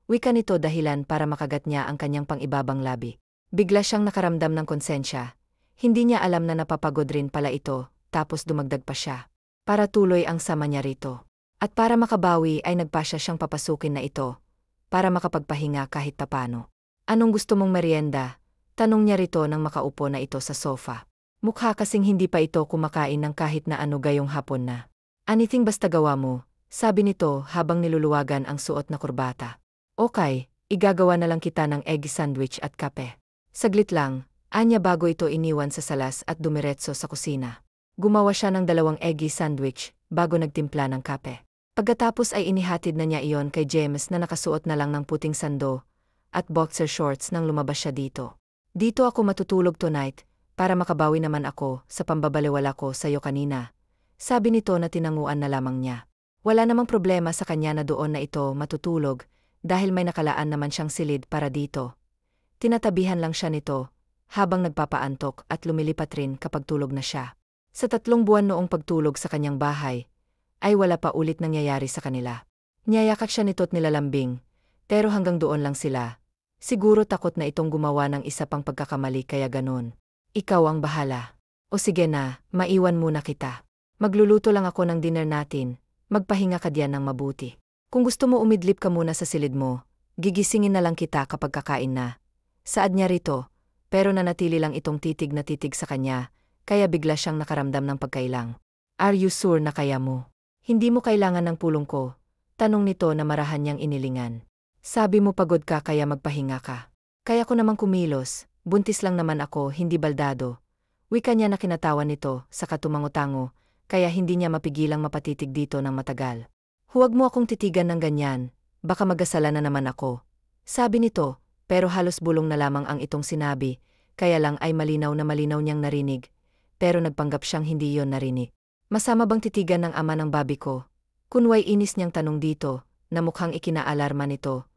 Wika nito dahilan para makagat niya ang kanyang pang-ibabang labi. Bigla siyang nakaramdam ng konsensya. Hindi niya alam na napapagod rin pala ito, tapos dumagdag pa siya. Para tuloy ang sama niya rito. At para makabawi ay nagpasya siyang papasukin na ito, para makapagpahinga kahit papano. Anong gusto mong merienda? Tanong niya rito nang makaupo na ito sa sofa. Mukha kasing hindi pa ito kumakain ng kahit na ano gayong hapon na. Anything basta gawa mo, sabi nito habang niluluwagan ang suot na kurbata. Okay, igagawa na lang kita ng egg sandwich at kape. Saglit lang, anya bago ito iniwan sa salas at dumiretso sa kusina. Gumawa siya ng 2 eggy sandwich, bago nagtimpla ng kape. Pagkatapos ay inihatid na niya iyon kay James na nakasuot na lang ng puting sando at boxer shorts nang lumabas siya dito. Dito ako matutulog tonight, para makabawi naman ako sa pambabaliwala ko sa'yo kanina. Sabi nito na tinanguan na lamang niya. Wala namang problema sa kanya na doon na ito matutulog, dahil may nakalaan naman siyang silid para dito. Tinatabihan lang siya nito, habang nagpapaantok at lumilipat rin kapag tulog na siya. Sa 3 buwan noong pagtulog sa kanyang bahay, ay wala pa ulit nangyayari sa kanila. Niyayakak siya nito't nilalambing, pero hanggang doon lang sila. Siguro takot na itong gumawa ng isa pang pagkakamali kaya ganon. Ikaw ang bahala. O sige na, maiwan muna kita. Magluluto lang ako ng dinner natin, magpahinga ka diyan ng mabuti. Kung gusto mo umidlip ka muna sa silid mo, gigisingin na lang kita kapag kakain na. Saad niya rito, pero nanatili lang itong titig na titig sa kanya, kaya bigla siyang nakaramdam ng pagkailang. Are you sure na kaya mo? Hindi mo kailangan ng pulong ko, tanong nito na marahan niyang inilingan. Sabi mo pagod ka kaya magpahinga ka. Kaya ko namang kumilos, buntis lang naman ako hindi baldado. Wika niya na kinatawan nito sa katumango-tango, kaya hindi niya mapigilang mapatitig dito ng matagal. Huwag mo akong titigan ng ganyan, baka magasala na naman ako. Sabi nito, pero halos bulong na lamang ang itong sinabi, kaya lang ay malinaw na malinaw niyang narinig, pero nagpanggap siyang hindi yon narinig. Masama bang titigan ng ama ng babi ko? Kunway inis niyang tanong dito, na mukhang ikinaalarma nito,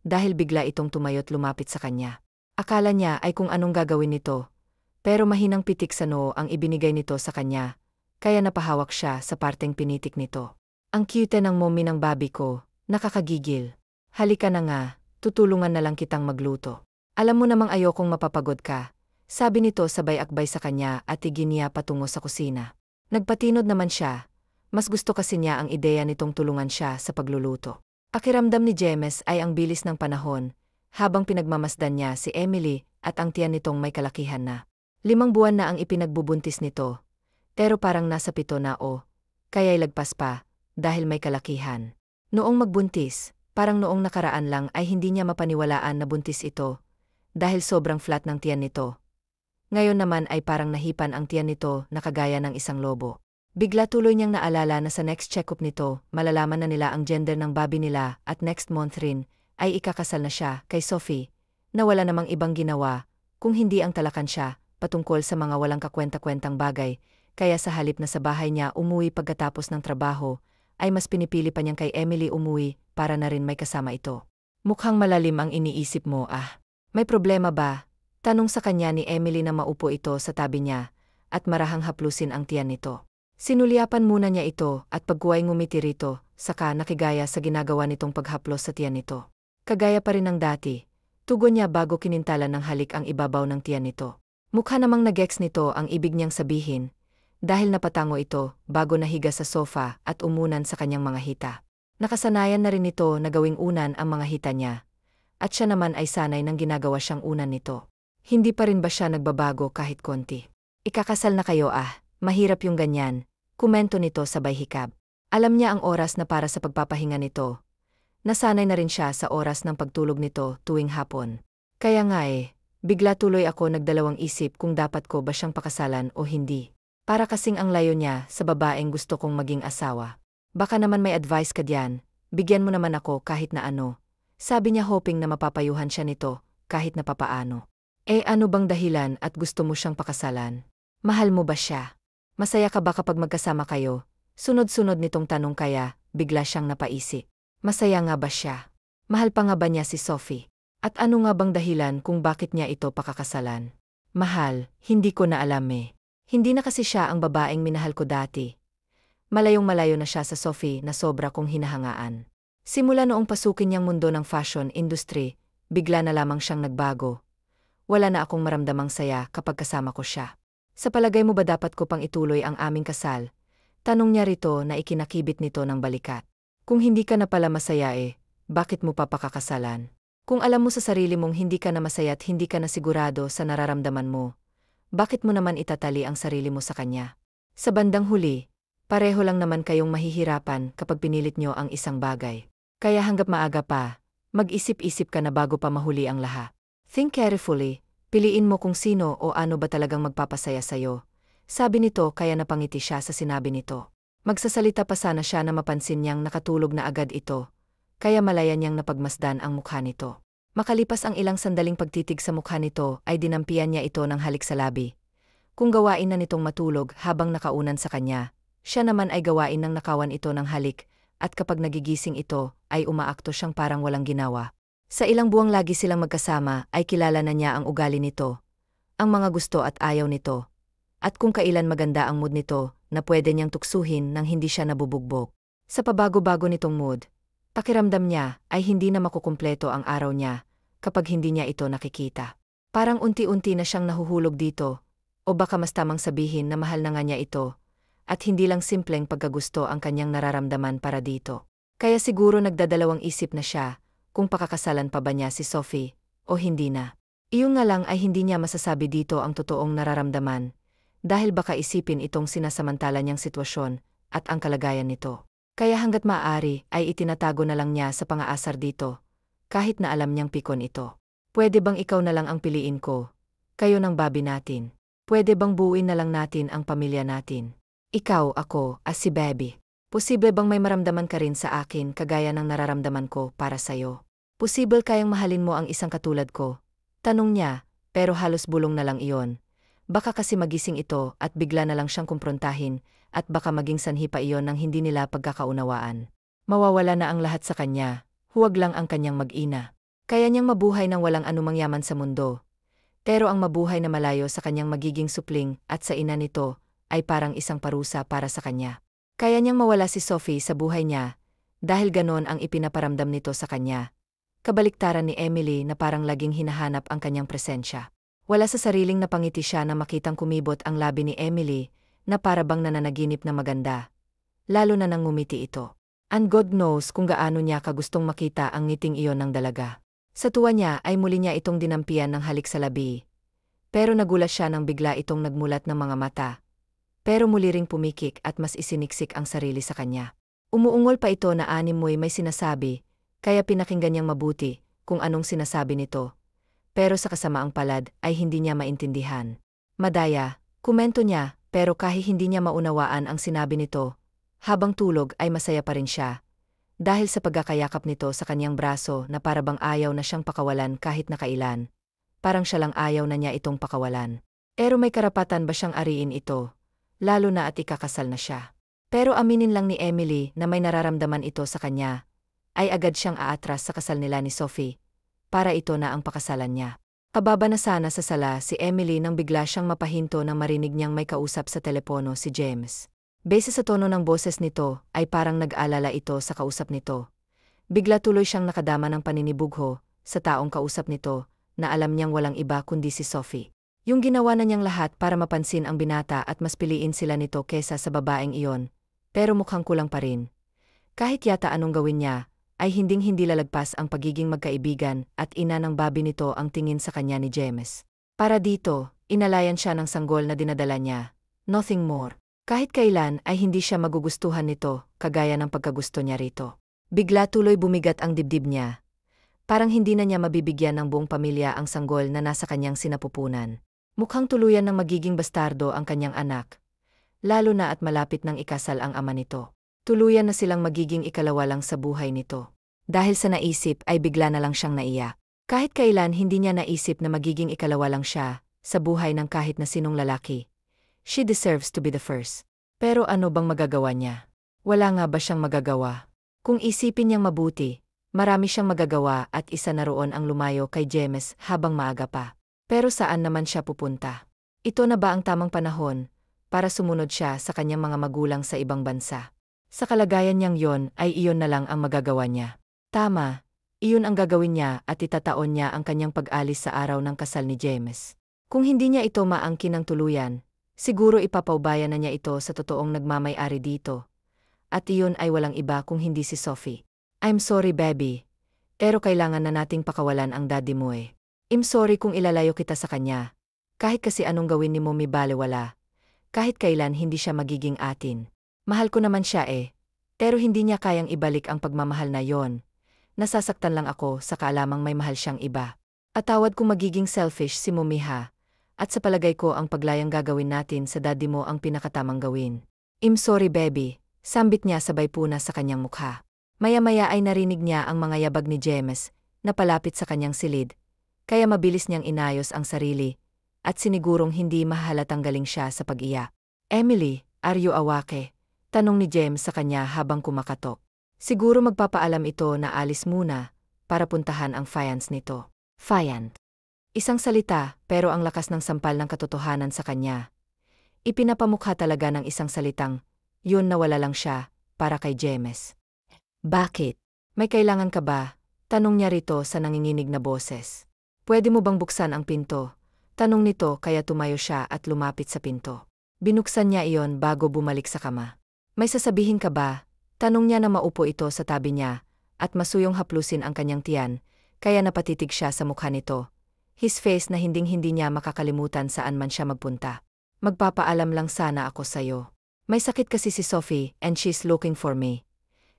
dahil bigla itong tumayo't lumapit sa kanya. Akala niya ay kung anong gagawin nito, pero mahinang pitik sa noo ang ibinigay nito sa kanya, kaya napahawak siya sa parteng pinitik nito. Ang cute ng mommy ng babi ko, nakakagigil. Halika na nga, tutulungan na lang kitang magluto. Alam mo namang ayokong mapapagod ka, sabi nito sabay akbay sa kanya at tigin niya patungo sa kusina. Nagpatinod naman siya, mas gusto kasi niya ang ideya nitong tulungan siya sa pagluluto. Pakiramdam ni James ay ang bilis ng panahon, habang pinagmamasdan niya si Emily at ang tiyan nitong may kalakihan na. 5 buwan na ang ipinagbubuntis nito, pero parang nasa 7 na kaya'y lagpas pa, dahil may kalakihan. Noong magbuntis, parang noong nakaraan lang ay hindi niya mapaniwalaan na buntis ito, dahil sobrang flat ng tiyan nito. Ngayon naman ay parang nahipan ang tiyan nito na kagaya ng isang lobo. Bigla tuloy niyang naalala na sa next check-up nito, malalaman na nila ang gender ng baby nila at next month rin, ay ikakasal na siya kay Sophie, na wala namang ibang ginawa, kung hindi ang talakan siya, patungkol sa mga walang kakwenta-kwentang bagay, kaya sa halip na sa bahay niya umuwi pagkatapos ng trabaho, ay mas pinipili pa niyang kay Emily umuwi para na rin may kasama ito. Mukhang malalim ang iniisip mo May problema ba? Tanong sa kanya ni Emily na maupo ito sa tabi niya, at marahang haplusin ang tiyan nito. Sinulyapan muna niya ito at pagkuway ngumiti rito, saka nakigaya sa ginagawa nitong paghaplos sa tiyan nito. Kagaya pa rin ng dati, tugon niya bago kinintalan ng halik ang ibabaw ng tiyan nito. Mukha namang nag-gets nito ang ibig niyang sabihin, dahil napatango ito bago nahiga sa sofa at umunan sa kanyang mga hita. Nakasanayan na rin ito na gawing unan ang mga hita niya, at siya naman ay sanay nang ginagawa siyang unan nito. Hindi pa rin ba siya nagbabago kahit konti? Ikakasal na kayo mahirap yung ganyan, komento nito sabay hikab. Alam niya ang oras na para sa pagpapahinga nito. Nasanay na rin siya sa oras ng pagtulog nito tuwing hapon. Kaya nga bigla tuloy ako nagdalawang isip kung dapat ko ba siyang pakasalan o hindi. Para kasing ang layo niya sa babaeng gusto kong maging asawa. Baka naman may advice ka diyan, bigyan mo naman ako kahit na ano. Sabi niya hoping na mapapayuhan siya nito, kahit na papaano. Ano bang dahilan at gusto mo siyang pakasalan? Mahal mo ba siya? Masaya ka ba kapag magkasama kayo? Sunod-sunod nitong tanong kaya, bigla siyang napaisip. Masaya nga ba siya? Mahal pa nga ba niya si Sophie? At ano nga bang dahilan kung bakit niya ito pakakasalan? Mahal, hindi ko na alam Hindi na kasi siya ang babaeng minahal ko dati. Malayong-malayo na siya sa Sophie na sobra kong hinahangaan. Simula noong pasukin niyang mundo ng fashion industry, bigla na lamang siyang nagbago. Wala na akong maramdamang saya kapag kasama ko siya. Sa palagay mo ba dapat ko pang ituloy ang aming kasal? Tanong niya rito na ikinakibit nito ng balikat. Kung hindi ka na pala masaya bakit mo pa pakakasalan? Kung alam mo sa sarili mong hindi ka na masaya at hindi ka na sigurado sa nararamdaman mo, bakit mo naman itatali ang sarili mo sa kanya? Sa bandang huli, pareho lang naman kayong mahihirapan kapag pinilit nyo ang isang bagay. Kaya hangga't maaga pa, mag-isip-isip ka na bago pa mahuli ang lahat. Think carefully, piliin mo kung sino o ano ba talagang magpapasaya sa'yo. Sabi nito kaya napangiti siya sa sinabi nito. Magsasalita pa sana siya na mapansin niyang nakatulog na agad ito, kaya malaya niyang napagmasdan ang mukha nito. Makalipas ang ilang sandaling pagtitig sa mukha nito ay dinampian niya ito ng halik sa labi. Kung gawain na nitong matulog habang nakaunan sa kanya, siya naman ay gawain ng nakawan ito ng halik, at kapag nagigising ito ay umaakto siyang parang walang ginawa. Sa ilang buwang lagi silang magkasama ay kilala na niya ang ugali nito, ang mga gusto at ayaw nito, at kung kailan maganda ang mood nito na pwede niyang tuksuhin nang hindi siya nabubugbog. Sa pabago-bago nitong mood, pakiramdam niya ay hindi na makukumpleto ang araw niya kapag hindi niya ito nakikita. Parang unti-unti na siyang nahuhulog dito, O baka mas tamang sabihin na mahal na nga niya ito, at hindi lang simpleng pagkagusto ang kanyang nararamdaman para dito. Kaya siguro nagdadalawang isip na siya, kung pakakasalan pa ba niya si Sophie, o hindi na. Iyon nga lang ay hindi niya masasabi dito ang totoong nararamdaman, dahil baka isipin itong sinasamantala niyang sitwasyon, at ang kalagayan nito. Kaya hanggat maaari ay itinatago na lang niya sa pang-aasar dito, kahit na alam niyang pikon ito. Pwede bang ikaw na lang ang piliin ko? Kayo ng Bobby natin. Pwede bang buuin na lang natin ang pamilya natin? Ikaw, ako, as si Bobby. Posible bang may maramdaman ka rin sa akin kagaya ng nararamdaman ko para sa'yo? Posible kayang mahalin mo ang isang katulad ko? Tanong niya, pero halos bulong na lang iyon. Baka kasi magising ito at bigla na lang siyang kumprontahin, at baka maging sanhi pa iyon ng hindi nila pagkakaunawaan. Mawawala na ang lahat sa kanya, huwag lang ang kanyang mag-ina. Kaya niyang mabuhay ng walang anumang yaman sa mundo. Pero ang mabuhay na malayo sa kanyang magiging supling at sa ina nito, ay parang isang parusa para sa kanya. Kaya niyang mawala si Sophie sa buhay niya, dahil ganon ang ipinaparamdam nito sa kanya. Kabaliktaran ni Emily na parang laging hinahanap ang kanyang presensya. Wala sa sariling napangiti siya na makitang kumibot ang labi ni Emily, na para bang nananaginip na maganda. Lalo na nang ngumiti ito. And God knows kung gaano niya kagustong makita ang ngiting iyon ng dalaga. Sa tuwa niya ay muli niya itong dinampian ng halik sa labi. Pero nagulat siya nang bigla itong nagmulat ng mga mata. Pero muli ring pumikik at mas isiniksik ang sarili sa kanya. Umuungol pa ito na animoy may sinasabi, kaya pinakinggan niyang mabuti kung anong sinasabi nito. Pero sa kasamaang palad ay hindi niya maintindihan. Madaya, komento niya, pero kahit hindi niya maunawaan ang sinabi nito, habang tulog ay masaya pa rin siya. Dahil sa pagkakayakap nito sa kanyang braso na para bang ayaw na siyang pakawalan kahit na kailan. Parang siya lang ayaw na niya itong pakawalan. Pero may karapatan ba siyang ariin ito? Lalo na at ikakasal na siya. Pero aminin lang ni Emily na may nararamdaman ito sa kanya. Ay agad siyang aatras sa kasal nila ni Sophie. Para ito na ang pakasalan niya. Kababa na sana sa sala si Emily nang bigla siyang mapahinto nang marinig niyang may kausap sa telepono si James. Base sa tono ng boses nito, ay parang nag-alala ito sa kausap nito. Bigla tuloy siyang nakadama ng paninibugho sa taong kausap nito, na alam niyang walang iba kundi si Sophie. Yung ginawa na niyang lahat para mapansin ang binata at mas piliin sila nito kesa sa babaeng iyon, pero mukhang kulang pa rin. Kahit yata anong gawin niya, ay hinding-hindi lalagpas ang pagiging magkaibigan at ina ng Bobby nito ang tingin sa kanya ni James. Para dito, inalayan siya ng sanggol na dinadala niya. Nothing more. Kahit kailan ay hindi siya magugustuhan nito, kagaya ng pagkagusto niya rito. Bigla tuloy bumigat ang dibdib niya. Parang hindi na niya mabibigyan ng buong pamilya ang sanggol na nasa kanyang sinapupunan. Mukhang tuluyan ng magiging bastardo ang kanyang anak. Lalo na at malapit nang ikasal ang ama nito. Tuluyan na silang magiging ikalawa lang sa buhay nito. Dahil sa naisip ay bigla na lang siyang naiyak. Kahit kailan hindi niya naisip na magiging ikalawa lang siya sa buhay ng kahit na sinong lalaki. She deserves to be the first. Pero ano bang magagawa niya? Wala nga ba siyang magagawa? Kung isipin niyang mabuti, marami siyang magagawa at isa na roon ang lumayo kay James habang maaga pa. Pero saan naman siya pupunta? Ito na ba ang tamang panahon para sumunod siya sa kanyang mga magulang sa ibang bansa? Sa kalagayan niyang yon ay iyon na lang ang magagawa niya. Tama, iyon ang gagawin niya at itataon niya ang kanyang pag-alis sa araw ng kasal ni James. Kung hindi niya ito maangkin ng tuluyan, siguro ipapaubaya na niya ito sa totoong nagmamay-ari dito. At iyon ay walang iba kung hindi si Sophie. I'm sorry baby. Pero kailangan na nating pakawalan ang daddy mo eh. I'm sorry kung ilalayo kita sa kanya. Kahit kasi anong gawin ni mommy balewala. Kahit kailan hindi siya magiging atin. Mahal ko naman siya eh. Pero hindi niya kayang ibalik ang pagmamahal na yon. Nasasaktan lang ako sa kaalamang may mahal siyang iba. At tawad kung magiging selfish si mommy ha. At sa palagay ko ang paglayang gagawin natin sa daddy mo ang pinakatamang gawin. I'm sorry baby, sambit niya sabay puna sa kanyang mukha. Maya-maya ay narinig niya ang mga yabag ni James, na palapit sa kanyang silid, kaya mabilis niyang inayos ang sarili, at sinigurong hindi mahalatang galing siya sa pag-iyak. Emily, are you awake? Tanong ni James sa kanya habang kumakatok. Siguro magpapaalam ito na alis muna, para puntahan ang fiance nito. Fiance. Isang salita, pero ang lakas ng sampal ng katotohanan sa kanya. Ipinapamukha talaga ng isang salitang, yun na wala lang siya, para kay James. Bakit? May kailangan ka ba? Tanong niya rito sa nanginginig na boses. Pwede mo bang buksan ang pinto? Tanong nito kaya tumayo siya at lumapit sa pinto. Binuksan niya iyon bago bumalik sa kama. May sasabihin ka ba? Tanong niya na maupo ito sa tabi niya, at masuyong haplusin ang kanyang tiyan, kaya napatitig siya sa mukha nito. His face na hinding-hindi niya makakalimutan saan man siya magpunta. Magpapaalam lang sana ako sa'yo. May sakit kasi si Sophie and she's looking for me.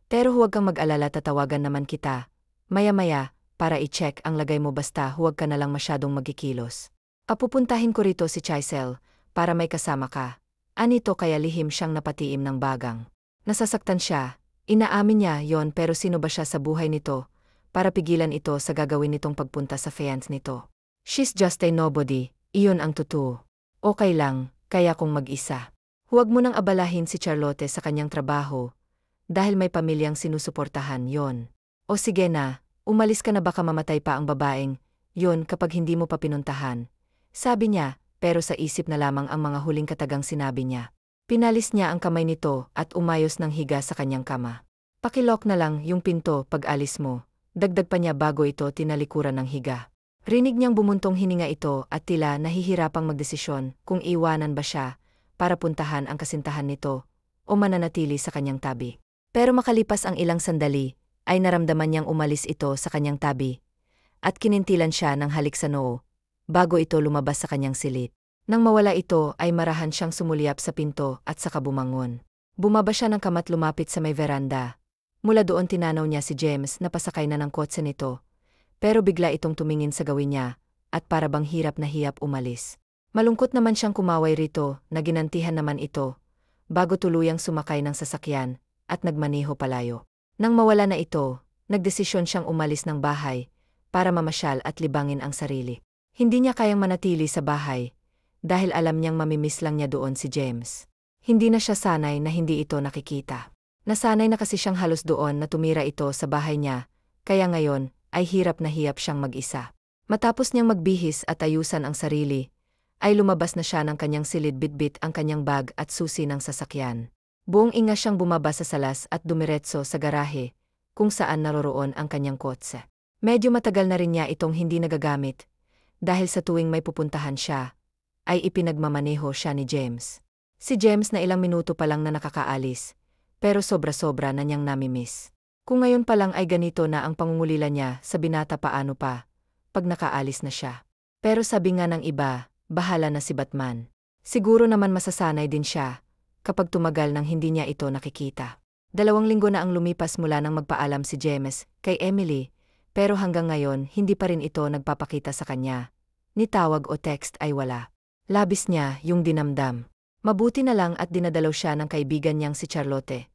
Pero huwag kang mag-alala, tatawagan naman kita. Maya-maya, para i-check ang lagay mo, basta huwag ka na lang masyadong magkikilos. Papupuntahin ko rito si Chaisel, para may kasama ka. Anito kaya lihim siyang napatiim ng bagang. Nasasaktan siya, inaamin niya yon, pero sino ba siya sa buhay nito, para pigilan ito sa gagawin nitong pagpunta sa fiance nito. She's just a nobody, iyon ang totoo. Okay lang, kaya kung mag-isa. Huwag mo nang abalahin si Charlotte sa kanyang trabaho, dahil may pamilyang sinusuportahan yon. O sige na, umalis ka na, baka mamatay pa ang babaeng yon kapag hindi mo pa pinuntahan. Sabi niya, pero sa isip na lamang ang mga huling katagang sinabi niya. Pinalis niya ang kamay nito at umayos ng higa sa kanyang kama. Pakilok na lang yung pinto pag alis mo, dagdag pa niya bago ito tinalikuran ng higa. Rinig niyang bumuntong hininga ito at tila nahihirapang magdesisyon kung iwanan ba siya para puntahan ang kasintahan nito o mananatili sa kanyang tabi. Pero makalipas ang ilang sandali, ay naramdaman niyang umalis ito sa kanyang tabi at kinintilan siya ng halik sa noo bago ito lumabas sa kanyang silid. Nang mawala ito ay marahan siyang sumulyap sa pinto at saka bumangon. Bumaba siya ng kamat, lumapit sa may veranda. Mula doon tinanaw niya si James na pasakay na ng kotse nito. Pero bigla itong tumingin sa gawin niya, at para bang hirap na hiyap umalis. Malungkot naman siyang kumaway rito, na ginantihan naman ito, bago tuluyang sumakay ng sasakyan, at nagmaneho palayo. Nang mawala na ito, nagdesisyon siyang umalis ng bahay, para mamasyal at libangin ang sarili. Hindi niya kayang manatili sa bahay, dahil alam niyang mamimiss lang niya doon si James. Hindi na siya sanay na hindi ito nakikita. Nasanay na kasi siyang halos doon na tumira ito sa bahay niya, kaya ngayon, ay hirap na hiyap siyang mag-isa. Matapos niyang magbihis at ayusan ang sarili, ay lumabas na siya ng kanyang silid, bitbit ang kanyang bag at susi ng sasakyan. Buong inga siyang bumaba sa salas at dumiretso sa garahe, kung saan naroroon ang kanyang kotse. Medyo matagal na rin niya itong hindi nagagamit, dahil sa tuwing may pupuntahan siya, ay ipinagmamaneho siya ni James. Si James na ilang minuto pa lang na nakakaalis, pero sobra-sobra na niyang namimiss. Kung ngayon pa lang ay ganito na ang pangungulila niya sa binata, paano pa pag nakaalis na siya. Pero sabi nga ng iba, bahala na si Batman. Siguro naman masasanay din siya kapag tumagal nang hindi niya ito nakikita. 2 linggo na ang lumipas mula nang magpaalam si James kay Emily, pero hanggang ngayon hindi pa rin ito nagpapakita sa kanya. Ni tawag o text ay wala. Labis niya yung dinamdam. Mabuti na lang at dinadalaw siya ng kaibigan niyang si Charlotte.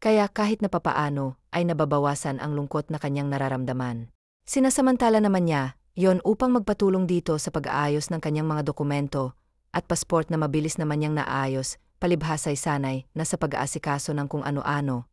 Kaya kahit napapaano ay nababawasan ang lungkot na kanyang nararamdaman. Sinasamantala naman niya yon upang magpatulong dito sa pag-aayos ng kanyang mga dokumento at pasport na mabilis naman niyang naayos, palibhasay sanay na sa pag-aasikaso ng kung ano-ano.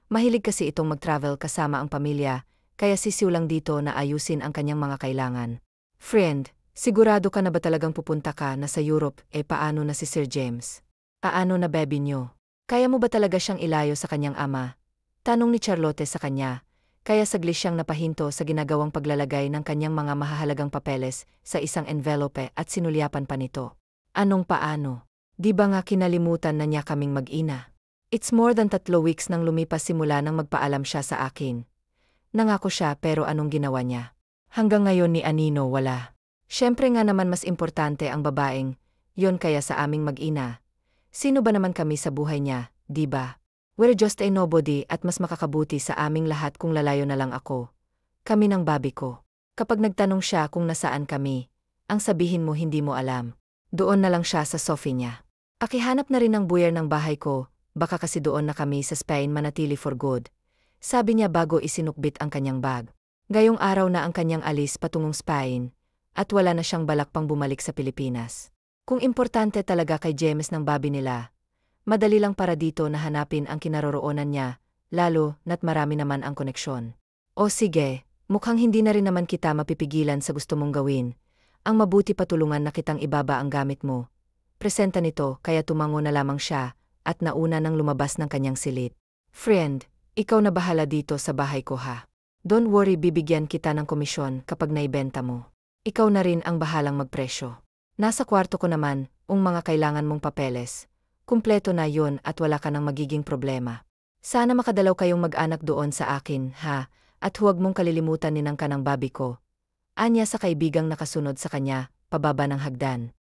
Mahilig kasi itong mag-travel kasama ang pamilya, kaya sisiw lang dito na ayusin ang kanyang mga kailangan. Friend, sigurado ka na ba talagang pupunta ka na sa Europe? Paano na si Sir James? Aano na baby niyo? Kaya mo ba talaga siyang ilayo sa kanyang ama? Tanong ni Charlotte sa kanya, kaya saglit siyang napahinto sa ginagawang paglalagay ng kanyang mga mahahalagang papeles sa isang envelope at sinulyapan pa nito. Anong paano? Di ba nga kinalimutan na niya kaming mag-ina? It's more than 3 weeks nang lumipas simula nang magpaalam siya sa akin. Nangako siya, pero anong ginawa niya? Hanggang ngayon ni Anino wala. Siyempre nga naman mas importante ang babaeng yon kaya sa aming mag-ina. Sino ba naman kami sa buhay niya, di ba? We're just a nobody at mas makakabuti sa aming lahat kung lalayo na lang ako. Kami ng babi ko. Kapag nagtanong siya kung nasaan kami, ang sabihin mo hindi mo alam. Doon na lang siya sa Sophie niya. Pakihanap na rin ng buyer ng bahay ko, baka kasi doon na kami sa Spain manatili for good. Sabi niya bago isinukbit ang kanyang bag. Gayong araw na ang kanyang alis patungong Spain, at wala na siyang balak pang bumalik sa Pilipinas. Kung importante talaga kay James ng babi nila, madali lang para dito na hanapin ang kinaroroonan niya, lalo na't marami naman ang koneksyon. O sige, mukhang hindi na rin naman kita mapipigilan sa gusto mong gawin. Ang mabuti patulungan na kitang ibaba ang gamit mo. Presenta nito, kaya tumango na lamang siya, at nauna nang lumabas ng kanyang silid. Friend, ikaw na bahala dito sa bahay ko ha. Don't worry, bibigyan kita ng komisyon kapag naibenta mo. Ikaw na rin ang bahalang magpresyo. Nasa kwarto ko naman, mga kailangan mong papeles. Kumpleto na yon at wala ka nang magiging problema. Sana makadalaw kayong mag-anak doon sa akin, ha? At huwag mong kalilimutan ninang ka ng babi ko. Anya sa kaibigang nakasunod sa kanya, pababa ng hagdan.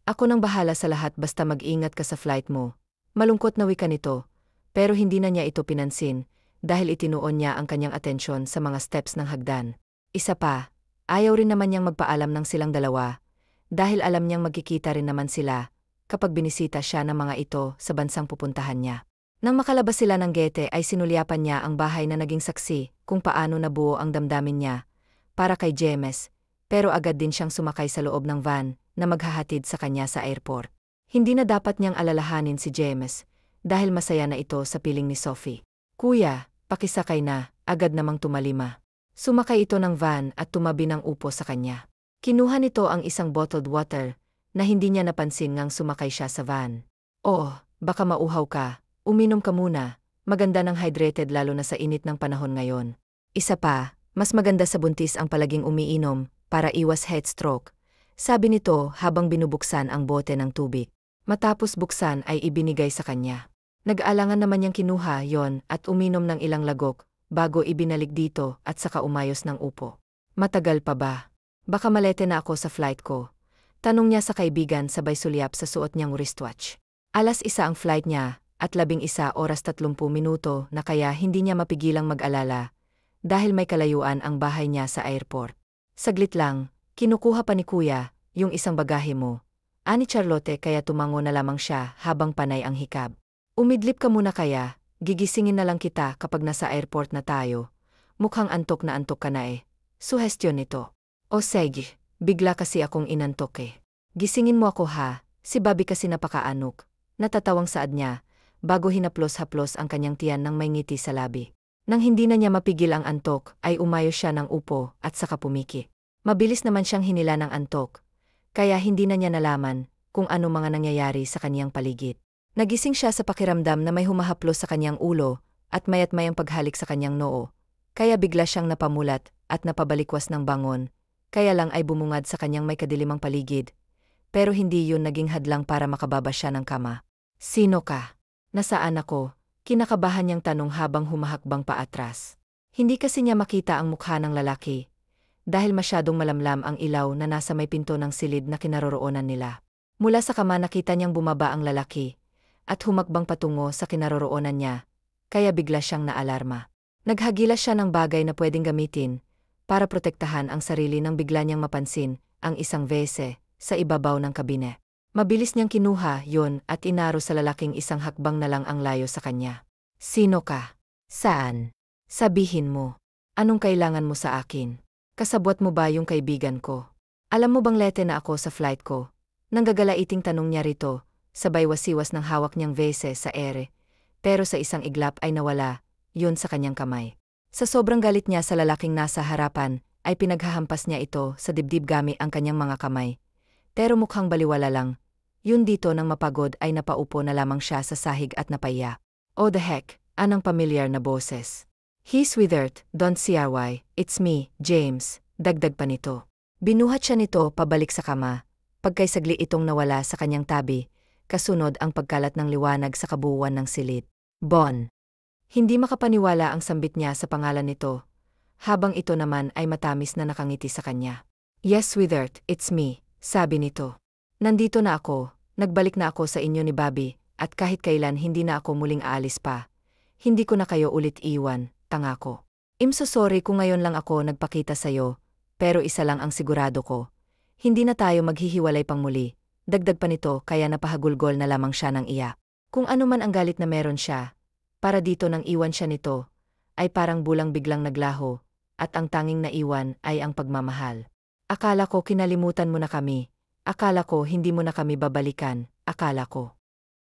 Ako nang bahala sa lahat basta mag-ingat ka sa flight mo. Malungkot na wika nito, pero hindi na niya ito pinansin, dahil itinuon niya ang kanyang atensyon sa mga steps ng hagdan. Isa pa, ayaw rin naman niyang magpaalam ng silang dalawa, dahil alam niyang magkikita rin naman sila, kapag binisita siya ng mga ito sa bansang pupuntahan niya. Nang makalabas sila ng gete ay sinulyapan niya ang bahay na naging saksi kung paano nabuo ang damdamin niya, para kay James, pero agad din siyang sumakay sa loob ng van na maghahatid sa kanya sa airport. Hindi na dapat niyang alalahanin si James, dahil masaya na ito sa piling ni Sophie. Kuya, pakisakay na, agad namang tumalima. Sumakay ito ng van at tumabi ng upo sa kanya. Kinuha nito ang isang bottled water, na hindi niya napansin ngang sumakay siya sa van. Oo, baka mauhaw ka, uminom ka muna, maganda ng hydrated lalo na sa init ng panahon ngayon. Isa pa, mas maganda sa buntis ang palaging umiinom, para iwas heat stroke. Sabi nito habang binubuksan ang bote ng tubig. Matapos buksan ay ibinigay sa kanya. Nag-aalangan naman niyang kinuha yon at uminom ng ilang lagok, bago ibinalik dito at saka umayos ng upo. Matagal pa ba? Baka malete na ako sa flight ko. Tanong niya sa kaibigan sabay sulyap sa suot niyang wristwatch. 1:00 ang flight niya, at 11:30 na kaya hindi niya mapigilang mag-alala, dahil may kalayuan ang bahay niya sa airport. Saglit lang, kinukuha pa ni Kuya, yung isang bagahe mo. Ani Charlotte kaya tumango na lamang siya habang panay ang hikab. Umidlip ka muna kaya, gigisingin na lang kita kapag nasa airport na tayo. Mukhang antok na antok ka na eh. Suhestyon nito. O sige, bigla kasi akong inantok eh. Gisingin mo ako ha, si Bobby kasi napakaanok. Natatawang saad niya, bago hinaplos-haplos ang kanyang tiyan ng may ngiti sa labi. Nang hindi na niya mapigil ang antok, ay umayos siya ng upo at saka pumiki. Mabilis naman siyang hinila ng antok, kaya hindi na niya nalaman kung ano mga nangyayari sa kanyang paligid. Nagising siya sa pakiramdam na may humahaplos sa kanyang ulo at mayat-mayang paghalik sa kanyang noo, kaya bigla siyang napamulat at napabalikwas ng bangon, kaya lang ay bumungad sa kanyang may kadilimang paligid, pero hindi yun naging hadlang para makababa siya ng kama. Sino ka? Nasaan ako? Kinakabahan niyang tanong habang humahakbang paatras. Hindi kasi niya makita ang mukha ng lalaki, dahil masyadong malamlam ang ilaw na nasa may pinto ng silid na kinaroroonan nila. Mula sa kama nakita niyang bumaba ang lalaki, at humakbang patungo sa kinaroroonan niya, kaya bigla siyang naalarma. Naghagila siya ng bagay na pwedeng gamitin, para protektahan ang sarili nang bigla niyang mapansin ang isang vese sa ibabaw ng kabine. Mabilis niyang kinuha yon at inaro sa lalaking isang hakbang na lang ang layo sa kanya. Sino ka? Saan? Sabihin mo. Anong kailangan mo sa akin? Kasabwat mo ba yung kaibigan ko? Alam mo bang lete na ako sa flight ko? Nanggagalaiting tanong niya rito, sabay wasiwas ng hawak niyang vese sa ere, pero sa isang iglap ay nawala, yun sa kanyang kamay. Sa sobrang galit niya sa lalaking nasa harapan, ay pinaghahampas niya ito sa dibdib gamit ang kanyang mga kamay. Pero mukhang baliwala lang. Yun dito nang mapagod ay napaupo na lamang siya sa sahig at napaya. Oh the heck, anong pamilyar na boses. He's withered, don't see why, it's me, James, dagdag pa nito. Binuhat siya nito pabalik sa kama, pagkaisagli itong nawala sa kanyang tabi, kasunod ang pagkalat ng liwanag sa kabuuan ng silid. Bon. Hindi makapaniwala ang sambit niya sa pangalan nito, habang ito naman ay matamis na nakangiti sa kanya. Yes withered, it's me, sabi nito. Nandito na ako, nagbalik na ako sa inyo ni Bobby, at kahit kailan hindi na ako muling aalis pa. Hindi ko na kayo ulit iwan, tanga ko. I'm so sorry kung ngayon lang ako nagpakita sa'yo, pero isa lang ang sigurado ko. Hindi na tayo maghihiwalay pang muli, dagdag pa nito kaya napahagulgol na lamang siya ng iyak. Kung ano man ang galit na meron siya, para dito nang iwan siya nito, ay parang bulang biglang naglaho, at ang tanging naiwan ay ang pagmamahal. Akala ko kinalimutan mo na kami. Akala ko hindi mo na kami babalikan, akala ko.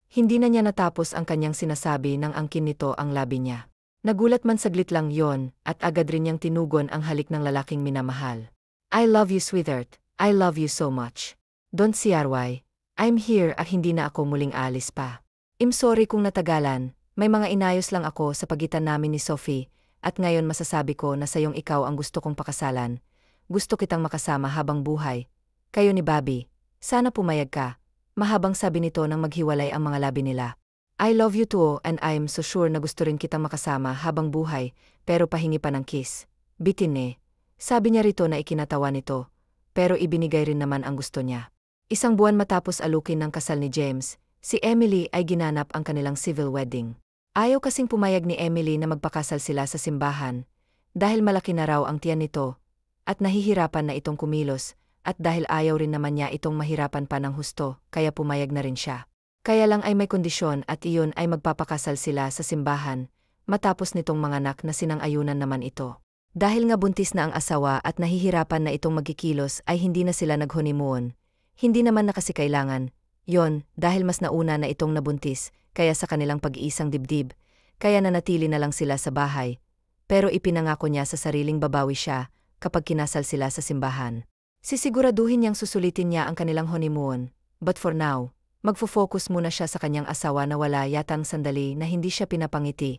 Hindi na niya natapos ang kanyang sinasabi nang angkin nito ang labi niya. Nagulat man saglit lang yon at agad rin niyang tinugon ang halik ng lalaking minamahal. I love you sweetheart, I love you so much. Don't see why, I'm here at hindi na ako muling alis pa. I'm sorry kung natagalan, may mga inayos lang ako sa pagitan namin ni Sophie, at ngayon masasabi ko na sayong ikaw ang gusto kong pakasalan. Gusto kitang makasama habang buhay. Kayo ni Bobby, Sana pumayag ka. Mahabang sabi nito nang maghiwalay ang mga labi nila. I love you too and I'm so sure na gusto rin kitang makasama habang buhay, pero pahingi pa ng kiss. Bitin eh. Sabi niya rito na ikinatawa nito, pero ibinigay rin naman ang gusto niya. Isang buwan matapos alukin ng kasal ni James, si Emily ay ginanap ang kanilang civil wedding. Ayaw kasing pumayag ni Emily na magpakasal sila sa simbahan, dahil malaki na raw ang tiyan nito, at nahihirapan na itong kumilos, at dahil ayaw rin naman niya itong mahirapan pa ng husto, kaya pumayag na rin siya. Kaya lang ay may kondisyon at iyon ay magpapakasal sila sa simbahan, matapos nitong manganak na sinang-ayunan naman ito. Dahil nga buntis na ang asawa at nahihirapan na itong magkikilos ay hindi na sila nag-honeymoon. Hindi naman na kasi kailangan. Yon, dahil mas nauna na itong nabuntis, kaya sa kanilang pag-iisang dibdib, kaya nanatili na lang sila sa bahay. Pero ipinangako niya sa sariling babawi siya kapag kinasal sila sa simbahan. Sisiguraduhin niyang susulitin niya ang kanilang honeymoon, but for now, magfo-focus muna siya sa kanyang asawa na wala yatang sandali na hindi siya pinapangiti,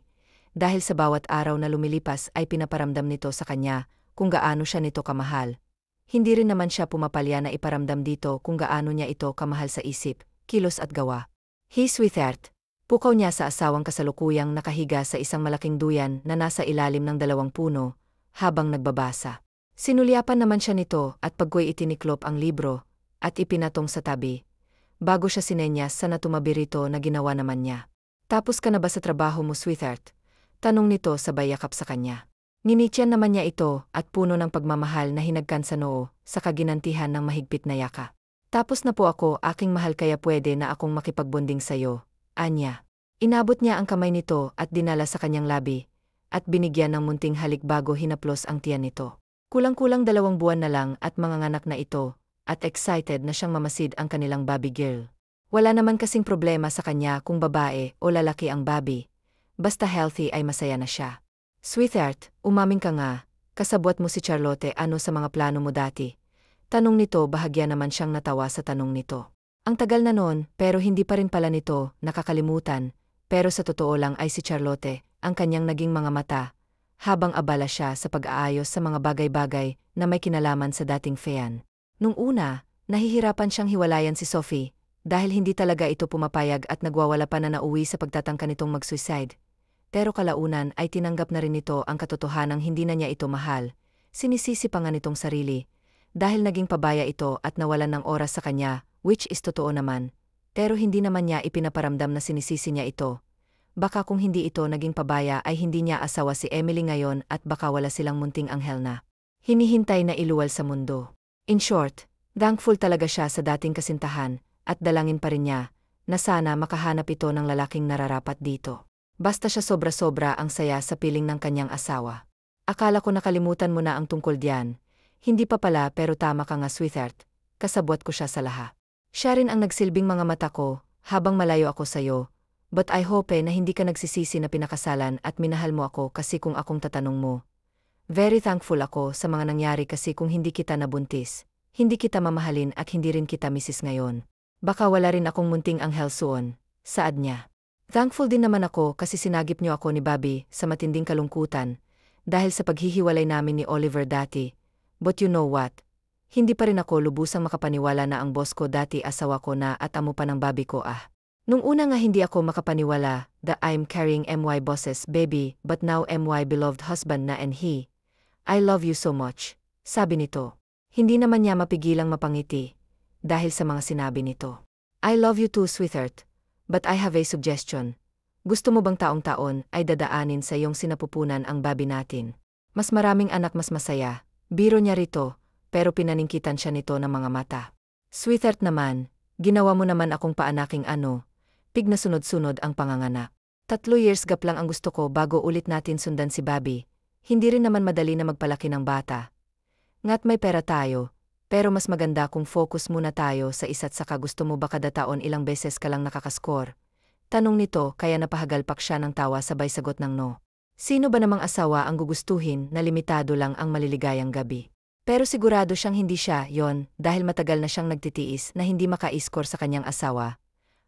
dahil sa bawat araw na lumilipas ay pinaparamdam nito sa kanya kung gaano siya nito kamahal. Hindi rin naman siya pumapalya na iparamdam dito kung gaano niya ito kamahal sa isip, kilos at gawa. His sweetheart. Pukaw niya sa asawang kasalukuyang nakahiga sa isang malaking duyan na nasa ilalim ng 2 puno, habang nagbabasa. Sinulyapan naman siya nito at pagko'y itiniklop ang libro, at ipinatong sa tabi. Bago siya sinenyas sa natumabi rito na ginawa naman niya. Tapos ka na ba sa trabaho mo, sweetheart? Tanong nito sabay yakap sa kanya. Nginitiyan naman niya ito at puno ng pagmamahal na hinagkan sa noo sa kaginantihan ng mahigpit na yaka. Tapos na po ako, aking mahal, kaya pwede na akong makipagbonding sa'yo, anya. Inabot niya ang kamay nito at dinala sa kanyang labi, at binigyan ng munting halik bago hinaplos ang tiyan nito. Kulang-kulang 2 buwan na lang at manganganak na ito, at excited na siyang mamasid ang kanilang baby girl. Wala naman kasing problema sa kanya kung babae o lalaki ang baby. Basta healthy ay masaya na siya. Sweetheart, umamin ka nga, kasabwat mo si Charlotte, ano sa mga plano mo dati? Tanong nito, bahagya naman siyang natawa sa tanong nito. Ang tagal na noon, pero hindi pa rin pala nito nakakalimutan, pero sa totoo lang ay si Charlotte ang kanyang naging mga mata, habang abala siya sa pag-aayos sa mga bagay-bagay na may kinalaman sa dating Fean. Nung una, nahihirapan siyang hiwalayan si Sophie, dahil hindi talaga ito pumapayag at nagwawala pa na nauwi sa pagtatangka nitong mag-suicide. Pero kalaunan ay tinanggap na rin nito ang katotohanang hindi na niya ito mahal, sinisisi pa nga nitong sarili, dahil naging pabaya ito at nawalan ng oras sa kanya, which is totoo naman, pero hindi naman niya ipinaparamdam na sinisisi niya ito. Baka kung hindi ito naging pabaya ay hindi niya asawa si Emily ngayon at baka wala silang munting anghel na hinihintay na iluwal sa mundo. In short, thankful talaga siya sa dating kasintahan, at dalangin pa rin niya, na sana makahanap ito ng lalaking nararapat dito. Basta siya sobra-sobra ang saya sa piling ng kanyang asawa. Akala ko nakalimutan mo na ang tungkol diyan. Hindi pa pala, pero tama ka nga, sweetheart. Kasabwat ko siya sa lahat. Siya rin ang nagsilbing mga mata ko, habang malayo ako sa'yo. But I hope na hindi ka nagsisisi na pinakasalan at minahal mo ako kasi kung akong tatanong mo. Very thankful ako sa mga nangyari kasi kung hindi kita nabuntis, hindi kita mamahalin at hindi rin kita misis ngayon. Baka wala rin akong munting anghel soon, saad niya. Thankful din naman ako kasi sinagip niyo ako ni Bobby sa matinding kalungkutan, dahil sa paghihiwalay namin ni Oliver dati. But you know what? Hindi pa rin ako lubusang makapaniwala na ang boss ko dati asawa ko na at amo pa ng Bobby ko ah. Nung una nga hindi ako makapaniwala that I'm carrying MY boss's baby but now MY beloved husband na and he. I love you so much, sabi nito. Hindi naman niya mapigilang mapangiti, dahil sa mga sinabi nito. I love you too, sweetheart. But I have a suggestion. Gusto mo bang taong-taon ay dadaanin sa iyong sinapupunan ang baby natin? Mas maraming anak, mas masaya. Biro niya rito, pero pinaningkitan siya nito ng mga mata. Sweetheart naman, ginawa mo naman akong paanaking pig na sunod-sunod ang panganganak. 3 years gap lang ang gusto ko bago ulit natin sundan si Bobby. Hindi rin naman madali na magpalaki ng bata. Nga't may pera tayo, pero mas maganda kung focus muna tayo sa isa't saka. Gusto mo ba kada taon ilang beses ka lang nakakaskor? Tanong nito, kaya napahagalpak siya ng tawa sabay sagot ng no. Sino ba namang asawa ang gugustuhin na limitado lang ang maliligayang gabi? Pero sigurado siyang hindi siya yon, dahil matagal na siyang nagtitiis na hindi maka-iskor sa kanyang asawa.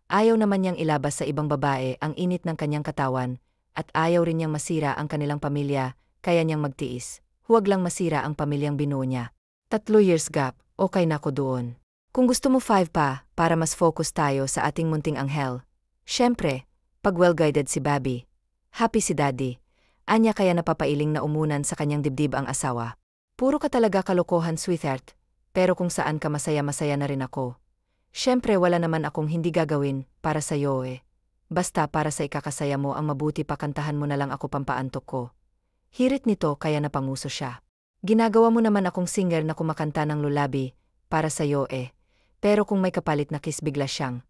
Ayaw naman niyang ilabas sa ibang babae ang init ng kanyang katawan, at ayaw rin niyang masira ang kanilang pamilya, kaya niyang magtiis. Huwag lang masira ang pamilyang binuo niya. 3 years gap, okay na ko doon. Kung gusto mo 5 pa, para mas focus tayo sa ating munting anghel. Siyempre, pag well-guided si Bobby. Happy si Daddy. Anya kaya napapailing na umunan sa kanyang dibdib ang asawa. Puro ka talaga kalokohan, sweetheart. Pero kung saan ka masaya-masaya na rin ako. Siyempre wala naman akong hindi gagawin para sa'yo eh. Basta para sa ikakasaya mo ang mabuti pa kantahan mo na lang ako pampaantok ko. Hirit nito kaya napanguso siya. Ginagawa mo naman akong singer na kumakanta ng lulabi para sa'yo eh. Pero kung may kapalit na kiss bigla siyang,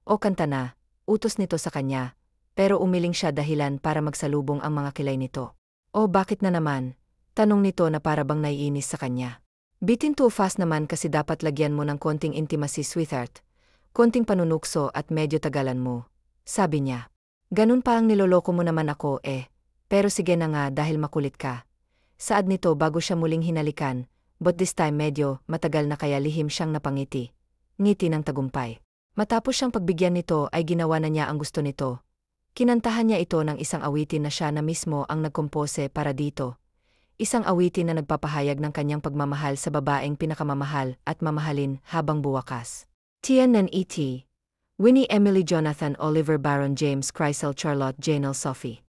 o kanta na, utos nito sa kanya, pero umiling siya dahilan para magsalubong ang mga kilay nito. O bakit na naman? Tanong nito na para bang naiinis sa kanya. Bitin too fast naman kasi dapat lagyan mo ng konting intimacy, sweetheart. Konting panunukso at medyo tagalan mo. Sabi niya. Ganun pa ang niloloko mo naman ako eh. Pero sige na nga dahil makulit ka. Saad nito bago siya muling hinalikan, but this time medyo matagal na kaya lihim siyang napangiti. Ngiti ng tagumpay. Matapos siyang pagbigyan nito ay ginawa na niya ang gusto nito. Kinantahan niya ito ng isang awitin na siya na mismo ang nagkompose para dito. Isang awitin na nagpapahayag ng kanyang pagmamahal sa babaeng pinakamamahal at mamahalin habang buwakas. TNN E.T. Winnie Emily Jonathan Oliver Baron James Chrysler Charlotte Janelle Sophie